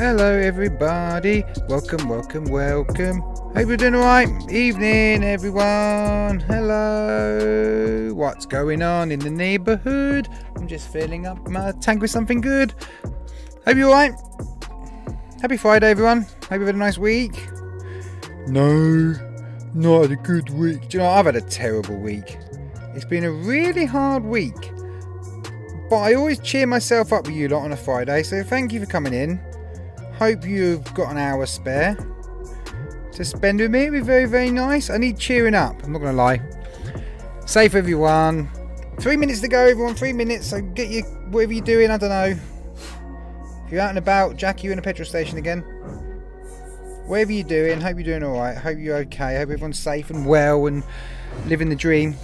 Hello everybody, welcome. Hope you're doing alright. Evening everyone, hello. What's going on in the neighbourhood? I'm just filling up my tank with something good. Hope you're alright. Happy Friday everyone, hope you've had a nice week. No, not had a good week. Do you know, I've had a terrible week. It's been a really hard week. But I always cheer myself up with you lot on a Friday, so thank you for coming in. Hope you've got an hour spare to spend with me. It'll be very, very nice. I need cheering up, I'm not going to lie. Safe everyone. 3 minutes to go everyone, 3 minutes, so get you, whatever you're doing, I don't know. If you're out and about, Jack, you in a petrol station again. Whatever you're doing, hope you're doing alright, hope you're okay, hope everyone's safe and well and living the dream.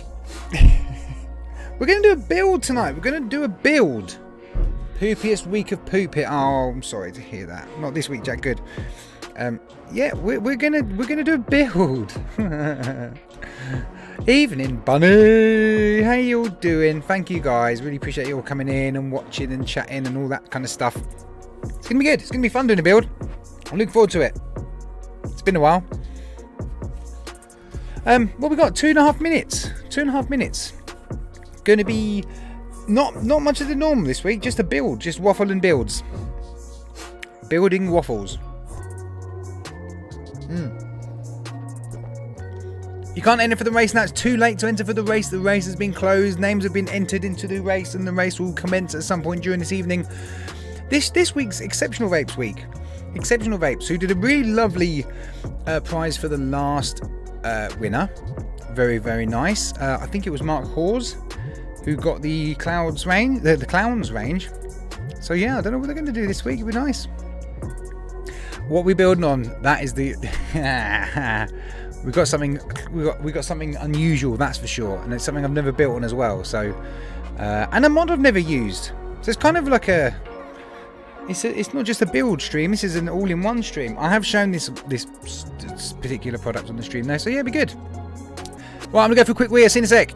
We're going to do a build tonight, we're going to do a build. Poopiest week of poop it. Oh, I'm sorry to hear that. Not this week, Jack. Good. Yeah, we're gonna do a build. Evening, Bunny. How you all doing? Thank you guys. Really appreciate you all coming in and watching and chatting and all that kind of stuff. It's gonna be good. It's gonna be fun doing a build. I'm looking forward to it. It's been a while. Well, we got 2.5 minutes. 2.5 minutes. Gonna be. Not much of the norm this week, just a build, just waffle and builds. Building waffles. You can't enter for the race now, it's too late to enter for the race. The race has been closed, names have been entered into the race, and the race will commence at some point during this evening. This week's Exceptional Vapes week. Exceptional Vapes, who did a really lovely prize for the last winner. Very, very nice. I think it was Mark Hawes who got the clouds range, the clowns range. So yeah, I don't know what they're going to do this week. It'll be nice. What we're building on, that is the we got something unusual, that's for sure, and it's something I've never built on as well. So and a mod I've never used. So it's kind of like it's not just a build stream. This is an all-in-one stream. I have shown this particular product on the stream though, so yeah, it'll be good. Right, I'm gonna go for a quick wee. I'll see you in a sec.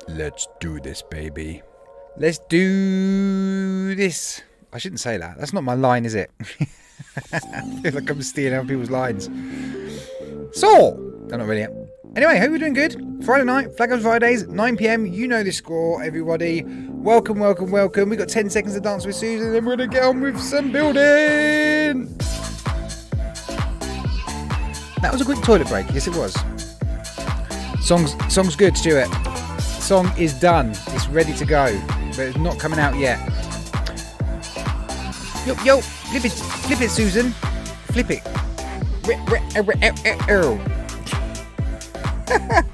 Let's do this, baby. Let's do this. I shouldn't say that. That's not my line, is it? I feel like I'm stealing other people's lines. So, I'm not really. Anyway, hope you're doing good. Friday night, FlatCap Fridays, 9 PM. You know the score, everybody. Welcome. We got 10 seconds to dance with Susan, and then we're going to get on with some building. That was a quick toilet break. Yes, it was. Song's good, Stuart. Song is done. It's ready to go, but it's not coming out yet. Yo, flip it, Susan. Flip it.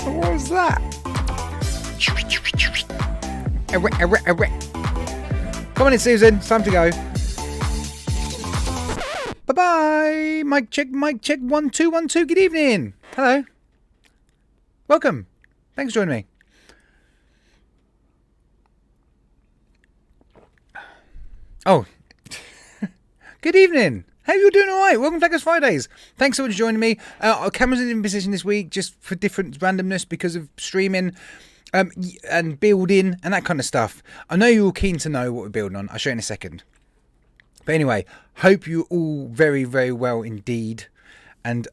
What was that? Come on in, Susan. It's time to go. Bye-bye. Mic check. 1 2 1 2. Good evening. Hello. Welcome. Thanks for joining me. Oh, good evening. How are you doing? All right. Welcome to FlatCap Fridays. Thanks so much for joining me. Our cameras are in position this week just for different randomness because of streaming and building and that kind of stuff. I know you're all keen to know what we're building on. I'll show you in a second. But anyway, hope you're all very, very well indeed. And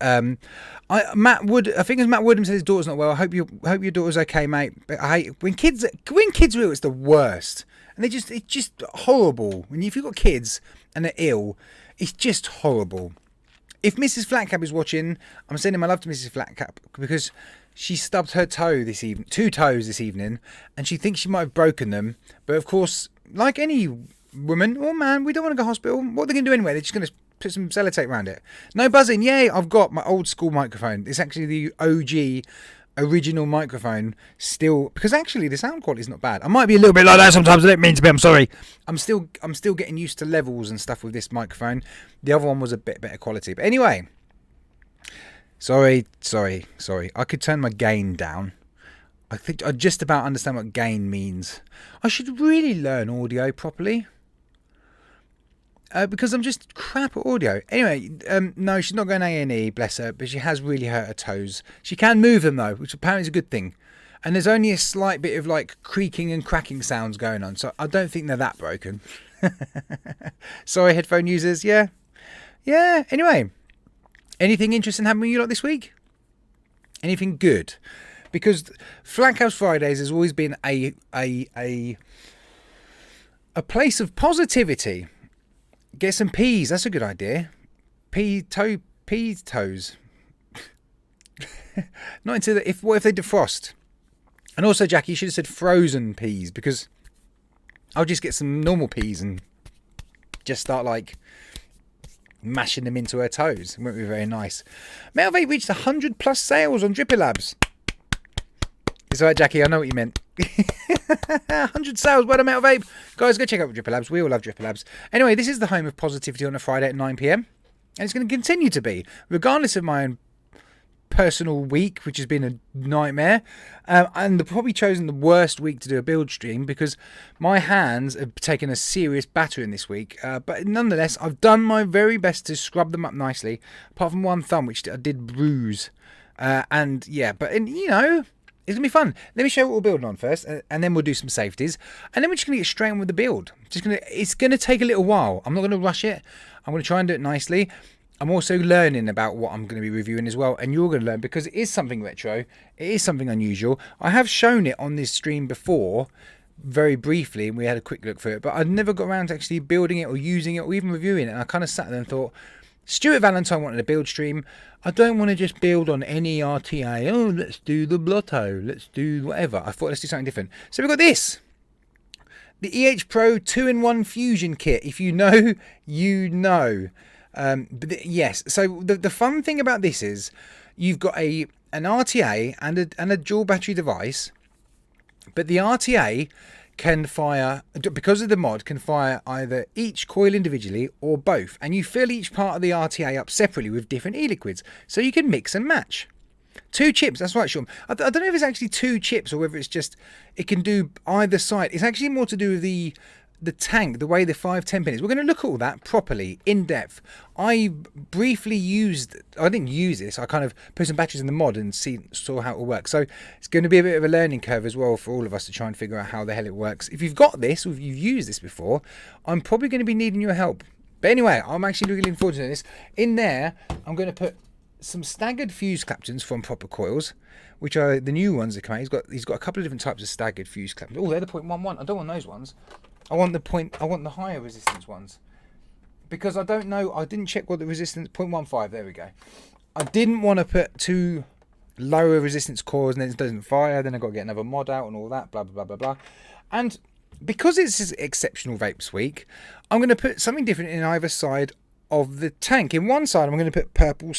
Matt Wood, I think it's Matt Woodham said his daughter's not well. I hope your daughter's okay, mate. But I hate when kids are ill. It's the worst, and it's just horrible. If you've got kids and they're ill, it's just horrible. If Mrs. FlatCap is watching, I'm sending my love to Mrs. FlatCap because she stubbed her toe this evening, 2 toes this evening, and she thinks she might have broken them. But of course, like any woman or man, we don't want to go to hospital. What are they going to do anyway? They're just going to put some sellotape around it. No buzzing. Yay, I've got my old school microphone. It's actually the OG original microphone still, because actually the sound quality is not bad. I might be a little bit like that sometimes. I don't mean to be. I'm sorry. I'm still getting used to levels and stuff with this microphone. The other one was a bit better quality. But anyway, sorry. I could turn my gain down. I think I just about understand what gain means. I should really learn audio properly. Because I'm just crap at audio. Anyway, no, she's not going A&E, bless her, but she has really hurt her toes. She can move them though, which apparently is a good thing. And there's only a slight bit of like creaking and cracking sounds going on, so I don't think they're that broken. Sorry, headphone users. Yeah. Anyway, anything interesting happening with you lot this week? Anything good? Because FlatCap Fridays has always been a place of positivity. Get some peas. That's a good idea. Peas toes. Not into the what if they defrost? And also, Jackie, you should have said frozen peas because I'll just get some normal peas and just start like mashing them into her toes. It won't be very nice. Metal Vape reached 100+ sales on Dripper Labs. It's alright, Jackie. I know what you meant. 100 sales, well done, Metal Vape. Guys, go check out Dripper Labs. We all love Dripper Labs. Anyway, this is the home of positivity on a Friday at 9 p.m. And it's going to continue to be, regardless of my own personal week, which has been a nightmare. And I've probably chosen the worst week to do a build stream because my hands have taken a serious battering this week. But nonetheless, I've done my very best to scrub them up nicely, apart from one thumb, which I did bruise. And yeah, but you know, it's going to be fun. Let me show you what we're building on first, and then we'll do some safeties. And then we're just going to get straight on with the build. It's going to take a little while. I'm not going to rush it. I'm going to try and do it nicely. I'm also learning about what I'm going to be reviewing as well, and you're going to learn because it is something retro. It is something unusual. I have shown it on this stream before, very briefly, and we had a quick look through it, but I'd never got around to actually building it or using it or even reviewing it. And I kind of sat there and thought, Stuart Valentine wanted a build stream. I don't want to just build on any RTA. Oh, let's do the Blotto. Let's do whatever. I thought let's do something different. So we've got this. The EH Pro 2-in-1 Fusion Kit. If you know, you know. Yes. So the fun thing about this is you've got an RTA and a dual battery device. But the RTA can fire, because of the mod, can fire either each coil individually or both, and you fill each part of the RTA up separately with different e-liquids, so you can mix and match. 2 chips, that's right, Sean. I don't know if it's actually 2 chips or whether it's just it can do either side. It's actually more to do with the tank, the way the 510 pin is. We're going to look at all that properly, in depth. I briefly I didn't use this, I kind of put some batteries in the mod and saw how it will work. So it's going to be a bit of a learning curve as well for all of us to try and figure out how the hell it works. If you've got this, or if you've used this before, I'm probably going to be needing your help. But anyway, I'm actually looking forward to this. In there, I'm going to put some staggered fuse claptons from Proper Coils, which are the new ones that come out. He's got a couple of different types of staggered fuse claptons. Oh, they're the 0.11. I don't want those ones. I want the higher resistance ones, because I don't know. I didn't check what the resistance 0.15. There we go. I didn't want to put 2 lower resistance cores and then it doesn't fire. Then I've got to get another mod out and all that. Blah blah blah blah blah. And because it's exceptional vapes week, I'm going to put something different in either side of the tank. In one side, I'm going to put purpley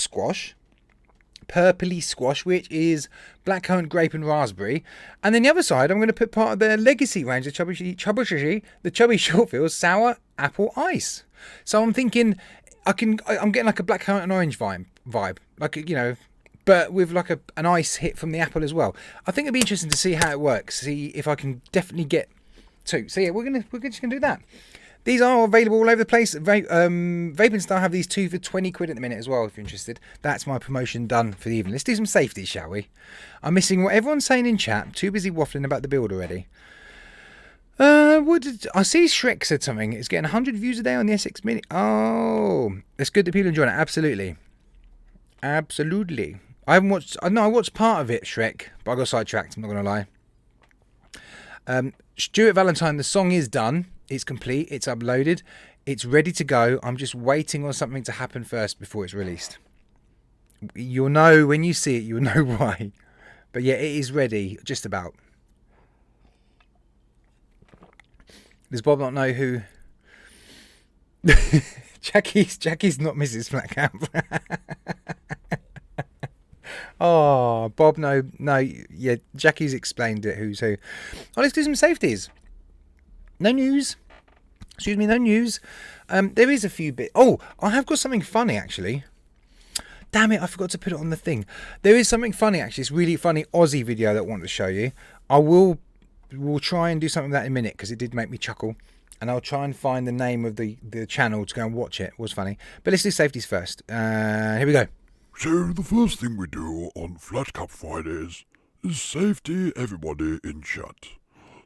squash, which is blackcurrant, grape and raspberry, and then the other side I'm going to put part of their legacy range, the chubby shortfields sour apple ice. So I'm thinking I'm getting like a blackcurrant and orange vibe, like, you know, but with like an ice hit from the apple as well. I think it'd be interesting to see how it works, see if I can definitely get 2. So yeah, we're just gonna do that. These are available all over the place. Vaping Style have these 2 for 20 quid at the minute as well, if you're interested. That's my promotion done for the evening. Let's do some safety, shall we? I'm missing what everyone's saying in chat. Too busy waffling about the build already. I see Shrek said something. It's getting 100 views a day on the SX Mini. Oh, it's good that people enjoy it. Absolutely. Absolutely. I haven't watched. No, I watched part of it, Shrek, but I got sidetracked. I'm not gonna lie. Stuart Valentine. The song is done. It's complete. It's uploaded. It's ready to go. I'm just waiting on something to happen first before it's released. You'll know when you see it. You'll know why. But yeah, it is ready. Just about. Does Bob not know who? Jackie's not Mrs. FlatCap. Oh, Bob, no, yeah, Jackie's explained it, who's who. Oh, let's do some safeties. No news. Excuse me, no news. There is a few bits. Oh, I have got something funny, actually. Damn it, I forgot to put it on the thing. There is something funny, actually. It's a really funny Aussie video that I want to show you. We'll try and do something with that in a minute, because it did make me chuckle. And I'll try and find the name of the channel to go and watch it. It was funny. But let's do safeties first. Here we go. So the first thing we do on FlatCap Fridays is safety everybody in chat.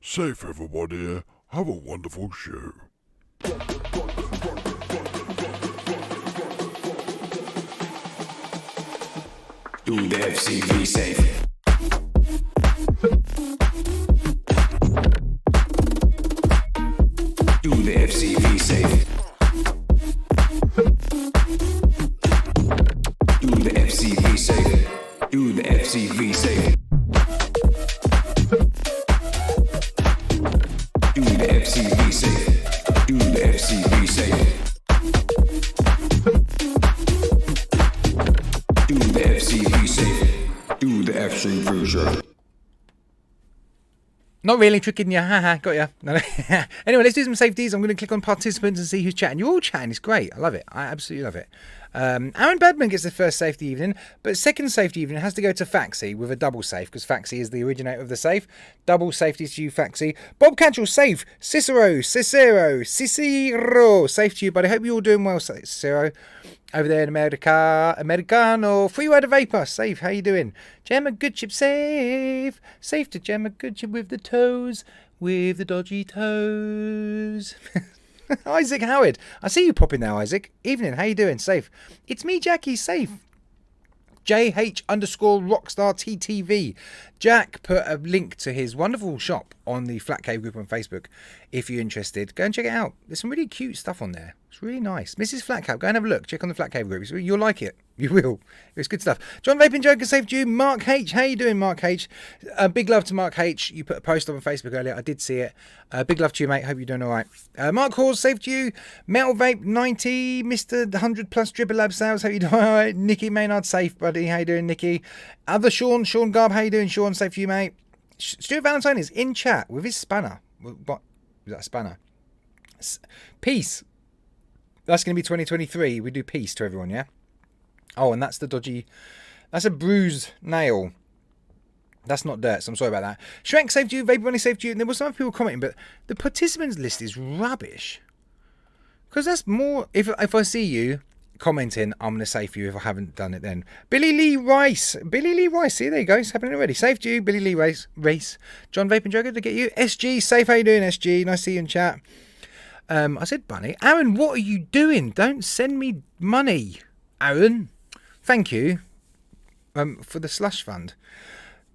Safe everybody, have a wonderful show. Do the FCV safe. Do the FCV safe. Do the FCV safe. Do the FCV safe. Do the FCV safe. Do the FCV safe. Do the FCV safe. Do the FCV safe. Not really tricking you, haha, got ya. No. Anyway, let's do some safeties. I'm going to click on participants and see who's chatting. You're all chatting, it's great. I love it. I absolutely love it. Aaron Badman gets the first safety evening, but second safety evening has to go to Faxi with a double safe, because Faxi is the originator of the safe. Double safety to you, Faxi. Bob Catchell, safe. Cicero, safe to you, but I hope you're all doing well, Cicero. Over there in America, Americano, Free Rider Vapor, safe, how you doing? Gemma Goodchip, safe. Safe to Gemma Goodchip with the toes, with the dodgy toes. Isaac Howard, I see you popping now, Isaac. Evening, how you doing? Safe. It's me, Jackie, safe. JH_Rockstar TTV. Jack put a link to his wonderful shop on the Flat Cave group on Facebook. If you're interested, go and check it out. There's some really cute stuff on there. It's really nice. Mrs. Flatcap, go and have a look. Check on the Flat Cave group. You'll like it. You will. It's good stuff. John Vaping Joker saved you. Mark H. How you doing, Mark H? Big love to Mark H. You put a post on Facebook earlier. I did see it. Big love to you, mate. Hope you're doing all right. Mark Hawes saved you. Metal Vape 90. Mr. 100 plus Dribble Lab Sales. Hope you're doing all right. Nicky Maynard safe, buddy. How you doing, Nicky? Other Sean Garb. How you doing, Sean? Safe for you, mate. Stuart Valentine is in chat with his spanner. What is that, a spanner? Peace. That's going to be 2023. We do peace to everyone, yeah? Oh, and that's the dodgy... That's a bruised nail. That's not dirt, so I'm sorry about that. Shrek saved you. Vapor Bunny saved you. And there were some people commenting, but the participants list is rubbish. Because that's more... If I see you commenting, I'm going to save you if I haven't done it then. Billy Lee Rice. See, there you go. It's happening already. Saved you. Billy Lee Race. John Vaping Joker to get you. SG, safe. How you doing, SG? Nice to see you in chat. I said bunny. Aaron, what are you doing? Don't send me money, Aaron. Thank you for the slush fund.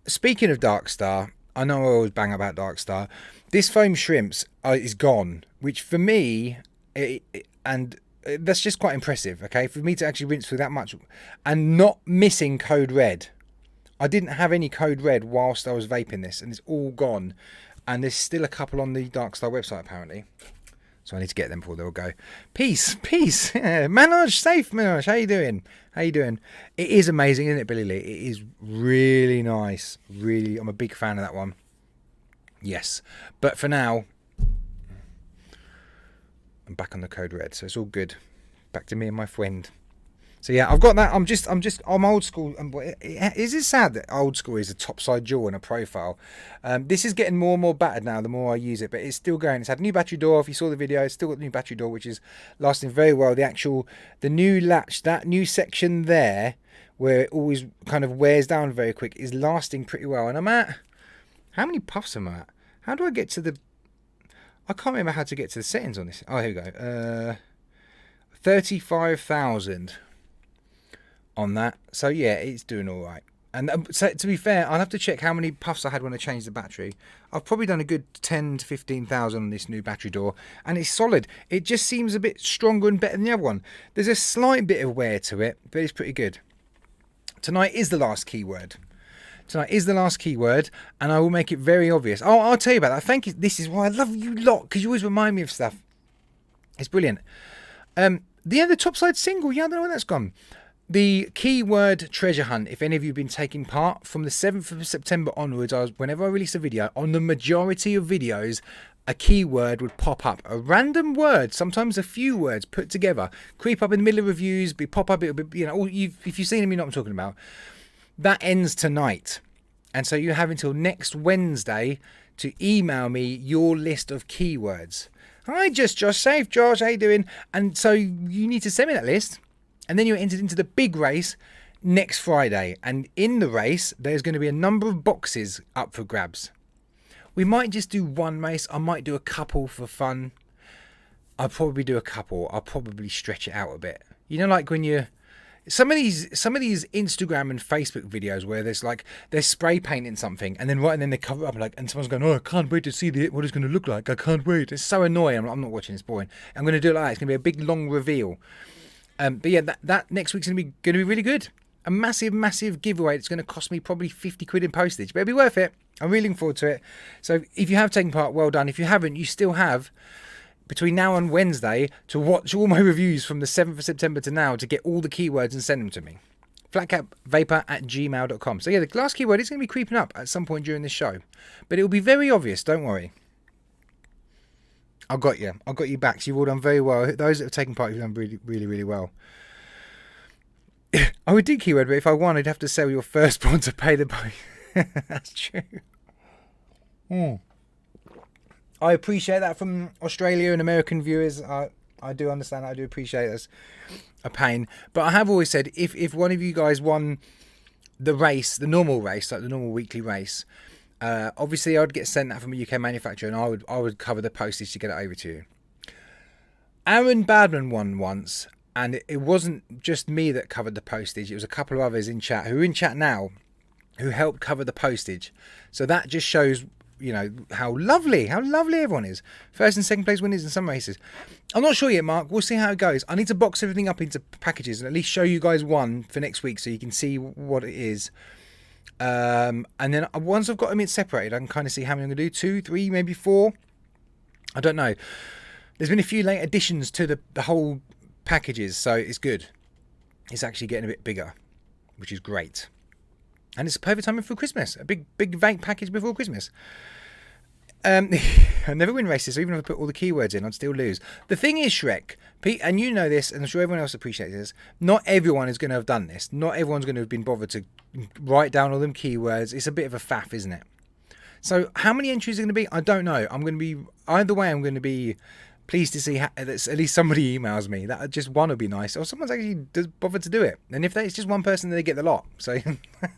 Speaking of Darkstar, I know I always bang about Darkstar. This foam shrimps is gone, which for me, that's just quite impressive, okay? For me to actually rinse through that much and not missing code red. I didn't have any code red whilst I was vaping this, and it's all gone. And there's still a couple on the Darkstar website, apparently. So I need to get them before they'll go. Peace. Manoj, safe, Manoj. How you doing? It is amazing, isn't it, Billy Lee? It is really nice. Really, I'm a big fan of that one. Yes. But for now, I'm back on the code red, so it's all good. Back to me and my friend. So yeah, I've got that. I'm old school. Is it sad that old school is a topside jaw and a profile? This is getting more and more battered now the more I use it, but it's still going. It's had a new battery door. If you saw the video, it's still got a new battery door, which is lasting very well. The new latch, that new section there, where it always kind of wears down very quick, is lasting pretty well. And I'm at, how many puffs am I at? How do I get to the, I can't remember how to get to the settings on this. Oh, here we go. 35,000. on that. So yeah, it's doing all right. And so to be fair, I'll have to check how many puffs I had when I changed the battery. I've probably done a good 10 to 15,000 on this new battery door, and it's solid. It just seems a bit stronger and better than the other one. There's a slight bit of wear to it, but it's pretty good. Tonight is the last keyword. Tonight is the last keyword, and I will make it very obvious. Oh, I'll tell you about that. Thank you. This is why I love you lot, because you always remind me of stuff. It's brilliant. The topside single, yeah, I don't know where that's gone. The keyword treasure hunt, if any of you have been taking part, from the 7th of September onwards, whenever I release a video, on the majority of videos, a keyword would pop up. A random word, sometimes a few words put together, creep up in the middle of reviews, pop up, it'll be, you know, if you've seen them, you know what I'm talking about. That ends tonight. And so you have until next Wednesday to email me your list of keywords. Hi, Josh Safe. Josh, how you doing? And so you need to send me that list. And then you're entered into the big race next Friday. And in the race, there's going to be a number of boxes up for grabs. We might just do one race. I might do a couple for fun. I'll probably do a couple. I'll probably stretch it out a bit. You know, like when you... Some of these Instagram and Facebook videos where they're spray painting something and then they cover it up and someone's going, oh, I can't wait to see what it's going to look like. I can't wait. It's so annoying. I'm not watching. It's boring. I'm going to do it like that. It's going to be a big long reveal. But yeah, that next week's going to be really good. A massive giveaway. It's going to cost me probably 50 quid in postage, but it'll be worth it. I'm really looking forward to it. So if you have taken part, well done. If you haven't, you still have between now and Wednesday to watch all my reviews from the 7th of September to now to get all the keywords and send them to me. FlatCapVapor@gmail.com. So yeah, the last keyword is going to be creeping up at some point during this show, but it will be very obvious. Don't worry. I got you. I got you back. So you've all done very well. Those that have taken part, you've done really well. I would do keyword, but if I won, I'd have to sell your firstborn to pay the price. That's true. I appreciate that from Australia and American viewers. I do understand that. I do appreciate it. It's a pain. But I have always said, if one of you guys won the race, the normal race, like the normal weekly race, obviously I'd get sent that from a UK manufacturer and I would cover the postage to get it over to you. Aaron Badman won once, and it wasn't just me that covered the postage. It was a couple of others in chat, who are in chat now, who helped cover the postage. So that just shows, you know, how lovely everyone is. First and second place winners in some races. I'm not sure yet, Mark. We'll see how it goes. I need to box everything up into packages and at least show you guys one for next week so you can see what it is. And then once I've got them separated, I can kind of see how many I'm going to do. 2, 3, maybe 4. I don't know. There's been a few late additions to the whole packages, so it's good. It's actually getting a bit bigger, which is great. And it's a perfect time for Christmas. A big vape package before Christmas. I never win races, so even if I put all the keywords in, I'd still lose. The thing is, Shrek, Pete, and you know this, and I'm sure everyone else appreciates this, not everyone is going to have done this. Not everyone's going to have been bothered to write down all them keywords. It's a bit of a faff, isn't it? So how many entries are going to be? I don't know. I'm going to be, either way, I'm going to be pleased to see that at least somebody emails me. That just one would be nice, or someone's actually bothered to do it. And if it's just one person, then they get the lot. So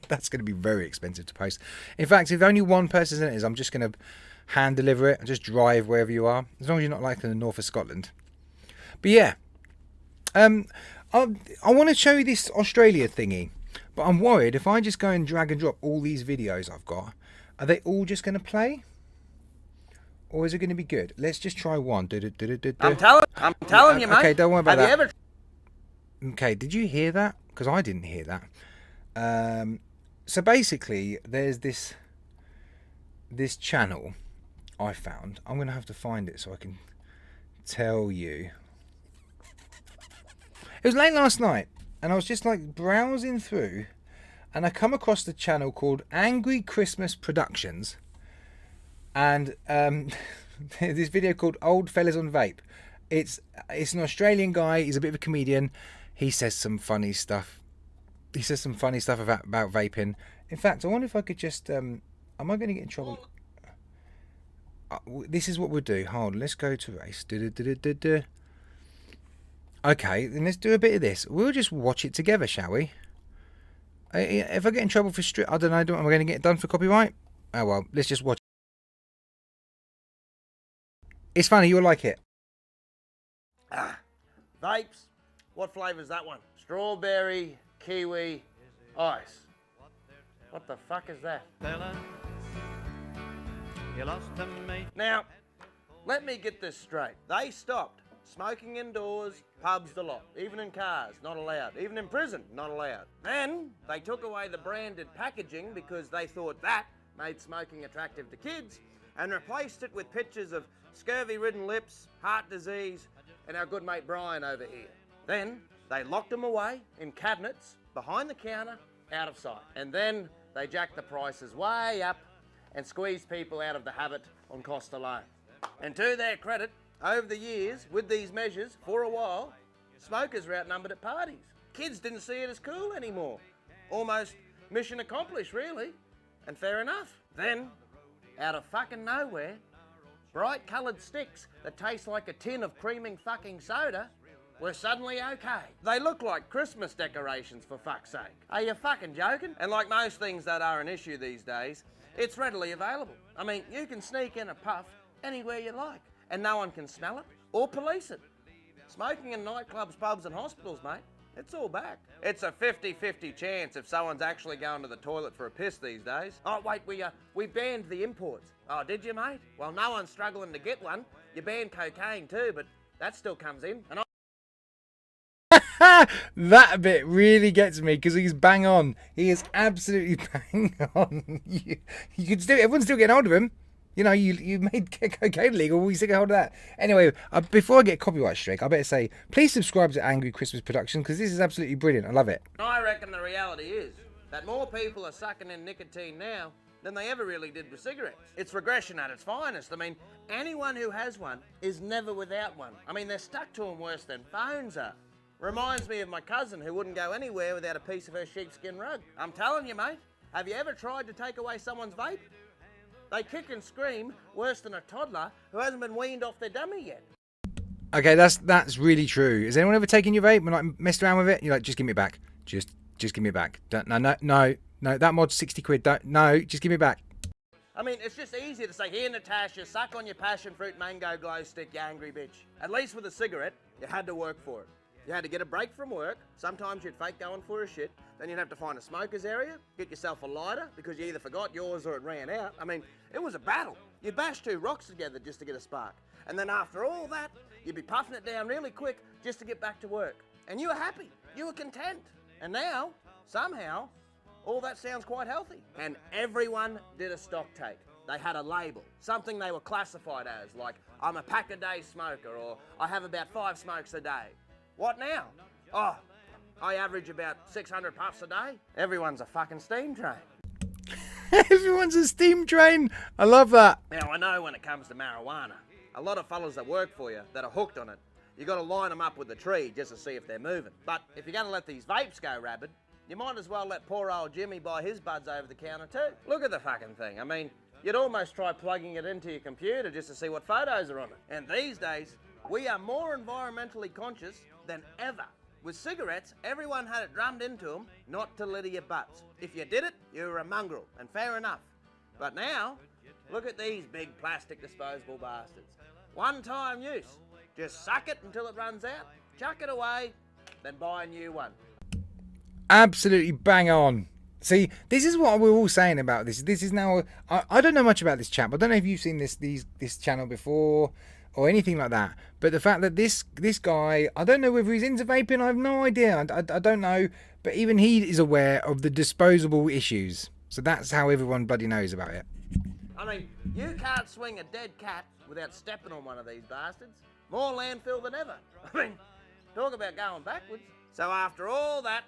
that's going to be very expensive to post. In fact, if only one person in it is, I'm just going to hand deliver it and just drive wherever you are, as long as you're not like in the north of Scotland. But yeah, I want to show you this Australia thingy, but I'm worried if I just go and drag and drop all these videos I've got, are they all just going to play? Or is it going to be good? Let's just try one. I'm telling you, mate. Okay, don't worry about that. Have you ever... Okay, did you hear that? Because I didn't hear that. So basically, there's this channel I found. I'm going to have to find it so I can tell you. It was late last night, and I was just like browsing through, and I come across the channel called Angry Christmas Productions. And this video called Old Fellas on Vape. It's an Australian guy. He's a bit of a comedian. He says some funny stuff. He says some funny stuff about vaping. In fact, I wonder if I could just... am I going to get in trouble? This is what we'll do. Hold on, let's go to race. Okay, then let's do a bit of this. We'll just watch it together, shall we? If I get in trouble for I don't know. Am I going to get done for copyright? Oh well, let's just watch. It's funny, you'll like it. Vapes. What flavour's that one? Strawberry, kiwi ice. What the fuck is that? Now, let me get this straight. They stopped smoking indoors, pubs, the lot. Even in cars, not allowed. Even in prison, not allowed. Then they took away the branded packaging because they thought that made smoking attractive to kids, and replaced it with pictures of scurvy-ridden lips, heart disease, and our good mate Brian over here. Then they locked them away in cabinets, behind the counter, out of sight. And then they jacked the prices way up and squeezed people out of the habit on cost alone. And to their credit, over the years, with these measures, for a while, smokers were outnumbered at parties. Kids didn't see it as cool anymore. Almost mission accomplished, really. And fair enough. Then, out of fucking nowhere, bright coloured sticks that taste like a tin of creaming fucking soda were suddenly okay. They look like Christmas decorations, for fuck's sake. Are you fucking joking? And like most things that are an issue these days, it's readily available. I mean, you can sneak in a puff anywhere you like, and no one can smell it or police it. Smoking in nightclubs, pubs and hospitals, mate, it's all back. It's a 50-50 chance if someone's actually going to the toilet for a piss these days. Oh, wait, we banned the imports. Oh, did you, mate? Well, no one's struggling to get one. You banned cocaine too, but that still comes in. And That bit really gets me because he's bang on. He is absolutely bang on. You could still, everyone's still getting hold of him. You know, you made cocaine legal. We still get hold of that. Anyway, before I get copyright strike, I better say, please subscribe to Angry Christmas Productions because this is absolutely brilliant. I love it. I reckon the reality is that more people are sucking in nicotine now than they ever really did with cigarettes. It's regression at its finest. I mean, anyone who has one is never without one. I mean, they're stuck to them worse than phones are. Reminds me of my cousin who wouldn't go anywhere without a piece of her sheepskin rug. I'm telling you, mate, have you ever tried to take away someone's vape? They kick and scream worse than a toddler who hasn't been weaned off their dummy yet. Okay, that's really true. Has anyone ever taken your vape and like messed around with it? You're like, just give me it back. Just give me it back. No. That mod's 60 quid. No, just give me it back. I mean, it's just easier to say, here, Natasha, suck on your passion fruit mango glow stick, you angry bitch. At least with a cigarette, you had to work for it. You had to get a break from work. Sometimes you'd fake going for a shit. Then you'd have to find a smoker's area, get yourself a lighter because you either forgot yours or it ran out. I mean, it was a battle. You'd bash two rocks together just to get a spark. And then after all that, you'd be puffing it down really quick just to get back to work. And you were happy. You were content. And now, somehow, all that sounds quite healthy. And everyone did a stock take. They had a label, something they were classified as, like, I'm a pack-a-day smoker, or I have about 5 smokes a day. What now? Oh, I average about 600 puffs a day. Everyone's a fucking steam train. Everyone's a steam train. I love that. Now, I know when it comes to marijuana, a lot of fellas that work for you that are hooked on it, you got to line them up with the tree just to see if they're moving. But if you're going to let these vapes go rabid, you might as well let poor old Jimmy buy his buds over the counter too. Look at the fucking thing. I mean, you'd almost try plugging it into your computer just to see what photos are on it. And these days, we are more environmentally conscious than ever. With cigarettes, everyone had it drummed into them not to litter your butts. If you did it, you were a mongrel, and fair enough. But now, look at these big plastic disposable bastards. One-time use. Just suck it until it runs out, chuck it away, then buy a new one. Absolutely bang on. See, this is what we're all saying about this. This is now, I don't know much about this chap. I don't know if you've seen this channel before or anything like that. But the fact that this guy, I don't know whether he's into vaping. I have no idea. I don't know. But even he is aware of the disposable issues. So that's how everyone bloody knows about it. I mean, you can't swing a dead cat without stepping on one of these bastards. More landfill than ever. I mean, talk about going backwards. So after all that,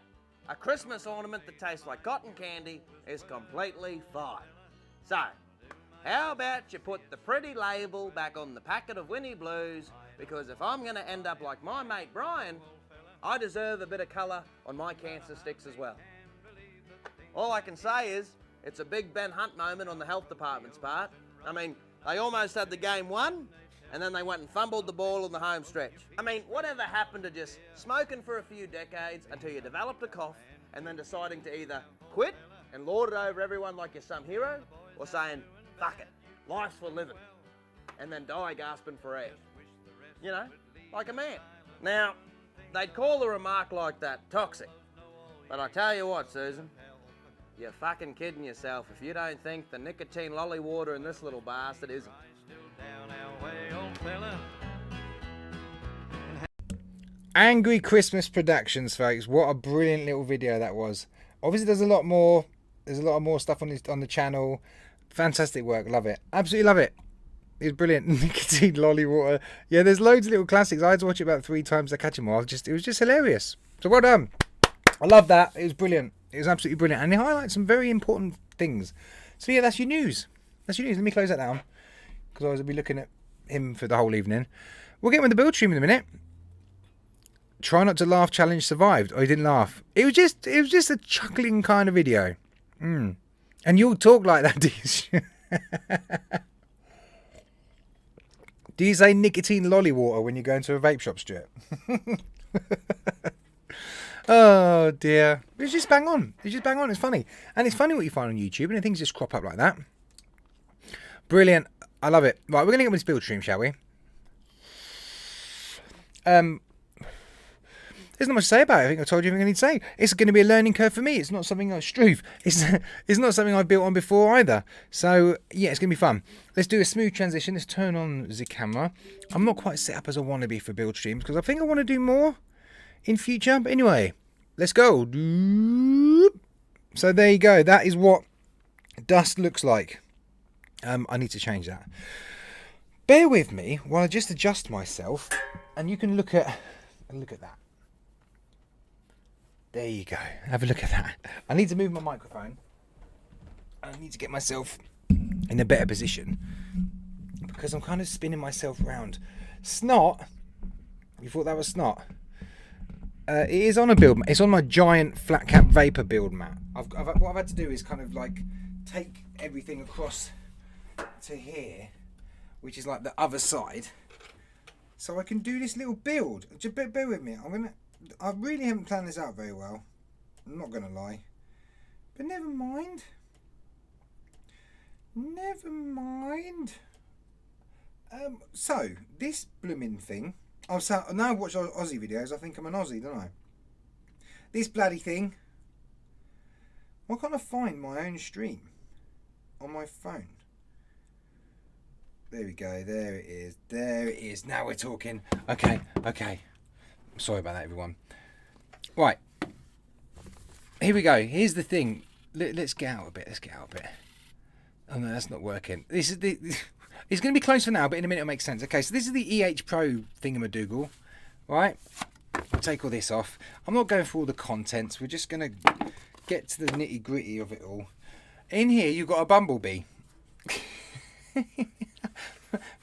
a Christmas ornament that tastes like cotton candy is completely fine. So, how about you put the pretty label back on the packet of Winnie Blues, because if I'm going to end up like my mate Brian, I deserve a bit of colour on my cancer sticks as well. All I can say is, it's a big Ben Hunt moment on the health department's part. I mean, they almost had the game won, and then they went and fumbled the ball on the home stretch. I mean, whatever happened to just smoking for a few decades until you developed a cough, and then deciding to either quit and lord it over everyone like you're some hero, or saying, fuck it, life's for living, and then die gasping for air. You know, like a man. Now, they'd call a remark like that toxic, But I tell you what, Susan, you're fucking kidding yourself if you don't think the nicotine lolly water in this little bastard isn't. Angry Christmas Productions, folks. What a brilliant little video that was. Obviously, there's a lot more. There's a lot more stuff on the channel. Fantastic work. Love it. Absolutely love it. It was brilliant. Nicotine lolly water. Yeah, there's loads of little classics. I had to watch it about 3 times to catch them all. It was just hilarious. So well done. I love that. It was brilliant. It was absolutely brilliant. And it highlights some very important things. So yeah, that's your news. That's your news. Let me close that down, because I was going to be looking at him for the whole evening. We'll get with the build stream in a minute. Try not to laugh challenge survived. Oh, he didn't laugh. It was just a chuckling kind of video. And you'll talk like that, do you? Do you say nicotine lolly water when you go into a vape shop, Stuart? Oh dear. It's just bang on. It's just bang on. It's funny. And it's funny what you find on YouTube, and things just crop up like that. Brilliant. I love it. Right, we're going to get with this build stream, shall we? There's not much to say about it. I think I told you everything I need to say. It's going to be a learning curve for me. It's not something it's not something I've built on before either. So yeah, it's going to be fun. Let's do a smooth transition. Let's turn on the camera. I'm not quite set up as I want to be for build streams, because I think I want to do more in future. But anyway, let's go. So there you go. That is what dust looks like. I need to change that. Bear with me while I just adjust myself, and you can look at that. There you go. Have a look at that. I need to move my microphone. I need to get myself in a better position, because I'm kind of spinning myself round. Snot. You thought that was snot? It is on a build mat. It's on my giant FlatCap vapor build mat. What I've had to do is kind of like take everything across to here, which is like the other side, so I can do this little build. Just bear with me. I really haven't planned this out very well. I'm not gonna lie, but never mind. Never mind. So this blooming thing. So now I watch Aussie videos. I think I'm an Aussie, don't I? This bloody thing. Why can't I find my own stream on my phone? There we go. There it is. There it is. Now we're talking. Okay. Sorry about that, everyone. Right. Here we go. Here's the thing. Let's get out a bit. Oh no, that's not working. This is the. It's going to be close for now, but in a minute it'll make sense. Okay, so this is the Pro thingamadoogle, right? I'll take all this off. I'm not going through all the contents. We're just going to get to the nitty gritty of it all. In here, you've got a bumblebee.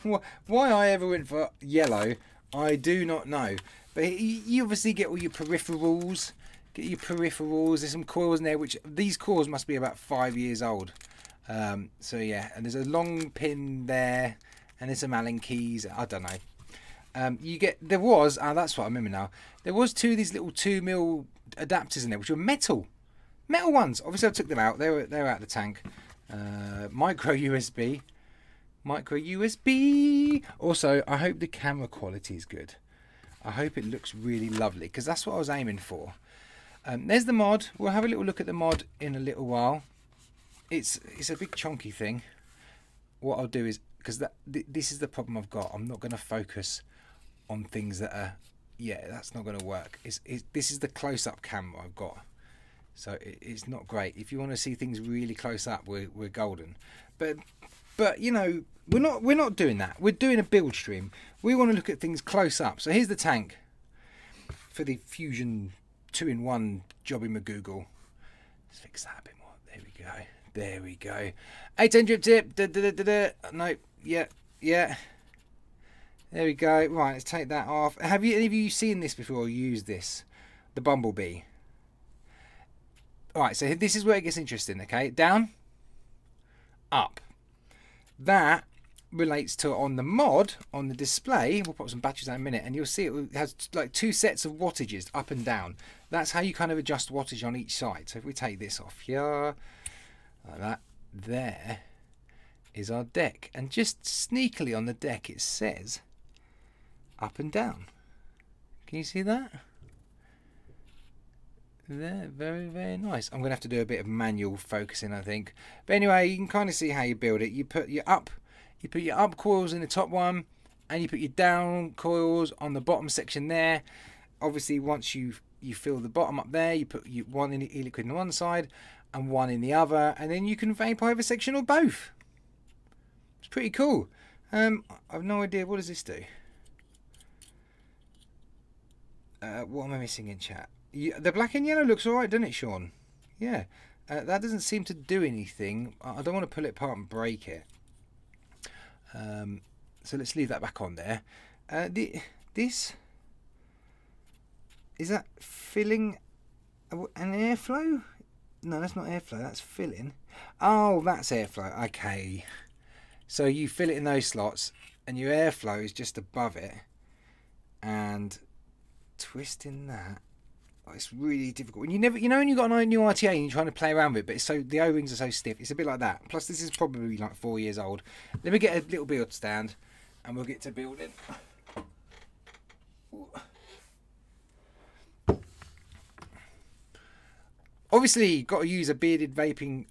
Why I ever went for yellow, I do not know. But you obviously get all your peripherals. There's some coils in there, which these coils must be about 5 years old. So yeah, and there's a long pin there, and there's some Allen keys. I don't know. There was, that's what I remember now. There was 2 of these little 2mm adapters in there, which were metal ones. Obviously, I took them out. They're out of the tank. Micro USB. Also, I hope the camera quality is good. I hope it looks really lovely, because that's what I was aiming for. There's the mod. We'll have a little look at the mod in a little while. It's a big chunky thing. What I'll do is, because this is the problem I've got, I'm not going to focus on things that are, that's not going to work. This is the close-up camera I've got, so it's not great. If you want to see things really close up, we're golden. But you know, we're not doing that. We're doing a build stream. We want to look at things close up. So here's the tank for the Fusion 2-in-1 Jobby McGoogle. Let's fix that a bit more. There we go. 810 drip tip. No, yeah. There we go. Right, let's take that off. Have any of you seen this before or used this? The Bumblebee. Alright, so this is where it gets interesting, okay? Down, up. That relates to, on the mod, on the display, we'll pop some batteries out in a minute, and you'll see it has like 2 sets of wattages, up and down. That's how you kind of adjust wattage on each side. So if we take this off here, like that, there is our deck. And just sneakily on the deck it says up and down. Can you see that? There, very, very nice. I'm gonna have to do a bit of manual focusing, I think. But anyway, you can kind of see how you build it. You put your up coils in the top one, and you put your down coils on the bottom section there. Obviously, once you fill the bottom up there, you put one in the e-liquid on one side and one in the other, and then you can vape either section or both. It's pretty cool. I've no idea, what does this do? What am I missing in chat? The black and yellow looks alright, doesn't it, Sean? Yeah. That doesn't seem to do anything. I don't want to pull it apart and break it. So let's leave that back on there. This is that filling an airflow? No, that's not airflow, that's filling. Oh, that's airflow. Okay. So you fill it in those slots and your airflow is just above it, and twisting that, it's really difficult. When when you got a new RTA and you're trying to play around with it, but the O-rings are so stiff, it's a bit like that. Plus this is probably like 4 years old. Let me get a little build stand and we'll get to building. Obviously got to use a bearded Viking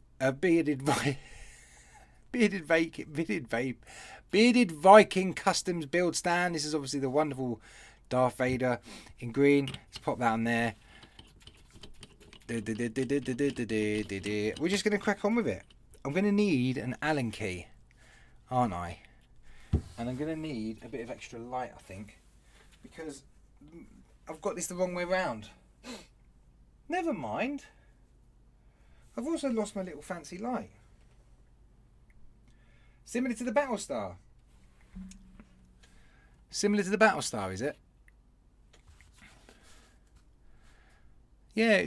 Customs build stand. This is obviously the wonderful Darth Vader in green. Let's pop that on there. We're just going to crack on with it. I'm going to need an Allen key, aren't I? And I'm going to need a bit of extra light, I think, because I've got this the wrong way round. Never mind. I've also lost my little fancy light. Similar to the Battlestar. Similar to the Battlestar, is it? Yeah,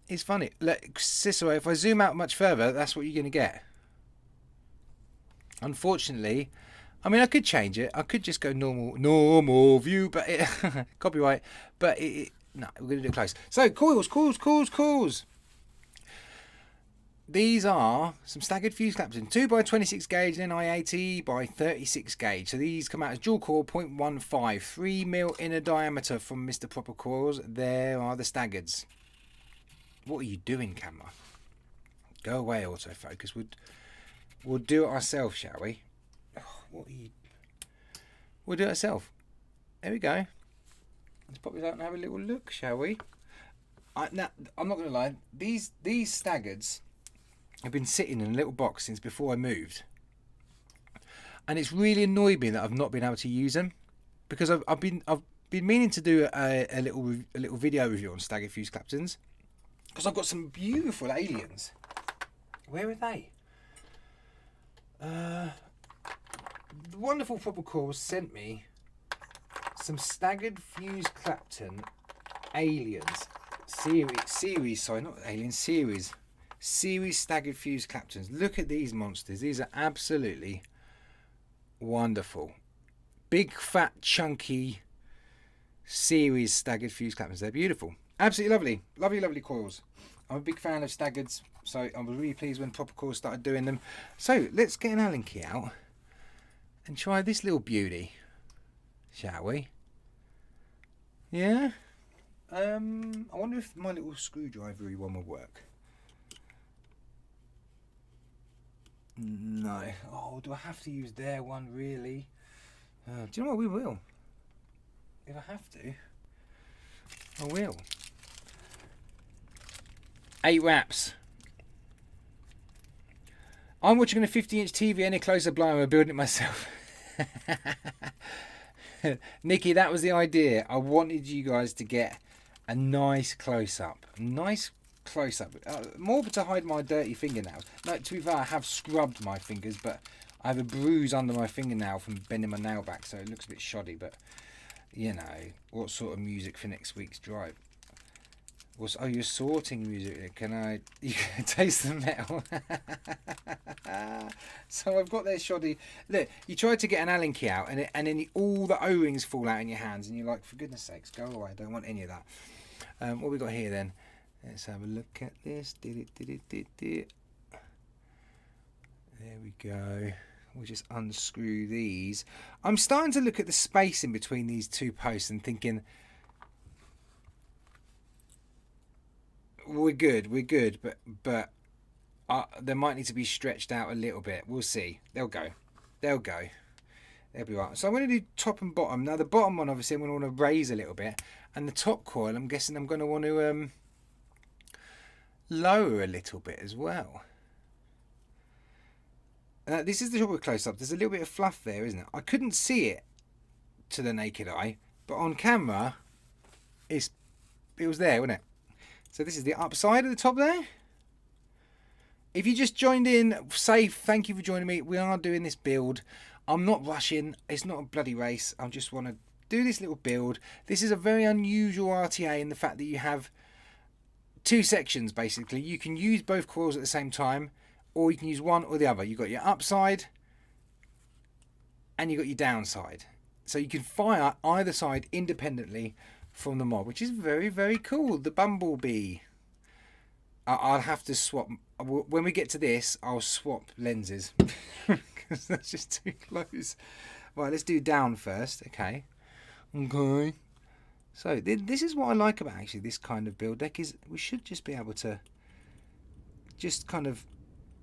it's funny. Cicero, if I zoom out much further, that's what you're going to get. Unfortunately, I mean, I could change it. I could just go normal view, but copyright. But no, we're going to do it close. So coils. These are some staggered fuse Clapton, 2x26 gauge and NI80 by 36 gauge. So these come out as dual core 0.15, 3mm inner diameter from Mr. Proper Coils. There are the staggards. What are you doing, camera? Go away, autofocus. We'll do it ourselves, shall we? Oh, we'll do it ourselves. There we go. Let's pop this out and have a little look, shall we? Now, I'm not going to lie. These staggards have been sitting in a little box since before I moved, and it's really annoyed me that I've not been able to use them, because I've been meaning to do a little video review on staggered fuse Claptons, because I've got some beautiful aliens. Where are they? The wonderful Proper Coils sent me some staggered fuse Clapton aliens series. Sorry, not aliens, series staggered fuse Claptons. Look at these monsters. These are absolutely wonderful. Big, fat, chunky series staggered fuse Claptons. They're beautiful. Absolutely lovely. Lovely coils. I'm a big fan of staggards, so I was really pleased when Proper Coils started doing them. So let's get an Allen key out and try this little beauty, shall we? Yeah? I wonder if my little screwdrivery one will work. No. Oh, do I have to use their one, really? Do you know what? We will. If I have to, I will. 8 wraps. I'm watching a 50-inch TV any closer blind. I'm building it myself. Nikki, that was the idea. I wanted you guys to get a nice close-up. More to hide my dirty fingernails. No, to be fair, I have scrubbed my fingers, but I have a bruise under my fingernail from bending my nail back, so it looks a bit shoddy. But you know, what sort of music for next week's drive? Oh, you're sorting music. Can I taste the metal? So I've got their shoddy. Look, you try to get an Allen key out, and then all the O-rings fall out in your hands, and you're like, for goodness sakes, go away. I don't want any of that. What we got here then? Let's have a look at this. There we go. We'll just unscrew these. I'm starting to look at the space in between these two posts and thinking, we're good, but they might need to be stretched out a little bit. We'll see. They'll go. They'll be right. So I'm going to do top and bottom. Now the bottom one, obviously, I'm going to want to raise a little bit, and the top coil, I'm guessing I'm going to want to lower a little bit as well. This is the shot with close up. There's a little bit of fluff there, isn't it? I couldn't see it to the naked eye, but on camera, it was there, wasn't it? So this is the upside of the top there. If you just joined in, say thank you for joining me. We are doing this build. I'm not rushing. It's not a bloody race. I just want to do this little build. This is a very unusual RTA in the fact that you have two sections, basically. You can use both coils at the same time, or you can use one or the other. You've got your upside and you've got your downside. So you can fire either side independently from the mod, which is very, very cool. The Bumblebee. I'll have to swap. When we get to this, I'll swap lenses because that's just too close. Right, let's do down first. Okay. So this is what I like about actually this kind of build deck, is we should just be able to just kind of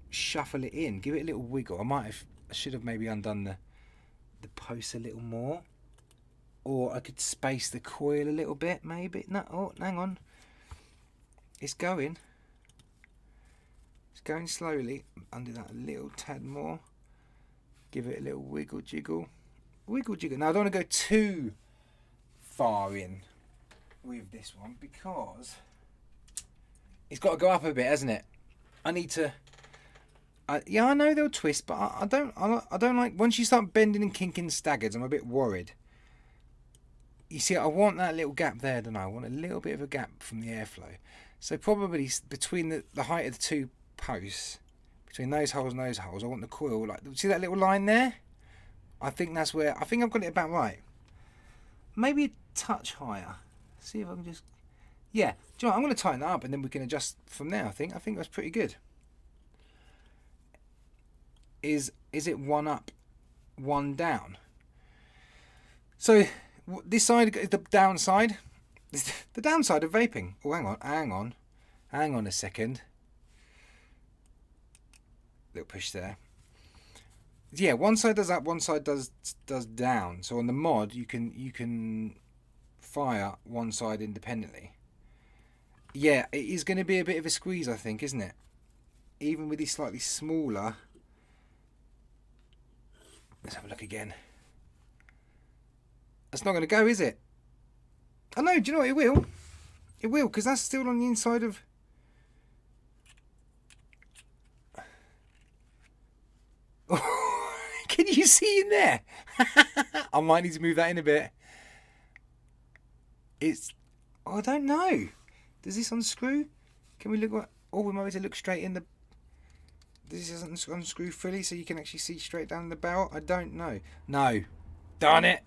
shuffle it in, give it a little wiggle. I should have maybe undone the post a little more, or I could space the coil a little bit maybe. No, oh, hang on, it's going slowly. Undo that a little tad more, give it a little wiggle jiggle. Now I don't want to go too far in with this one because it's got to go up a bit, hasn't it? I need to. Yeah, I know they'll twist, but I don't like once you start bending and kinking staggers. I'm a bit worried. You see, I want that little gap there, don't I? I want a little bit of a gap from the airflow. So probably between the height of the two posts, between those holes and those holes, I want the coil like. See that little line there? I think that's where. I think I've got it about right. Maybe a touch higher. See if I can just. Yeah, do you know what? I'm going to tighten that up and then we can adjust from there. I think that's pretty good. Is it one up, one down? So this side is the downside. The downside of vaping. Oh, hang on a second. Little push there. Yeah, one side does up, one side does down. So on the mod, you can fire one side independently. Yeah, it is going to be a bit of a squeeze, I think, isn't it? Even with these slightly smaller. Let's have a look again. That's not going to go, is it? Oh no, do you know what? It will. It will, because that's still on the inside of. Can you see in there? I might need to move that in a bit. I don't know. Does this unscrew? Can we look? We might be able to look straight in the. This doesn't unscrew fully, so you can actually see straight down the barrel. I don't know. No, darn it.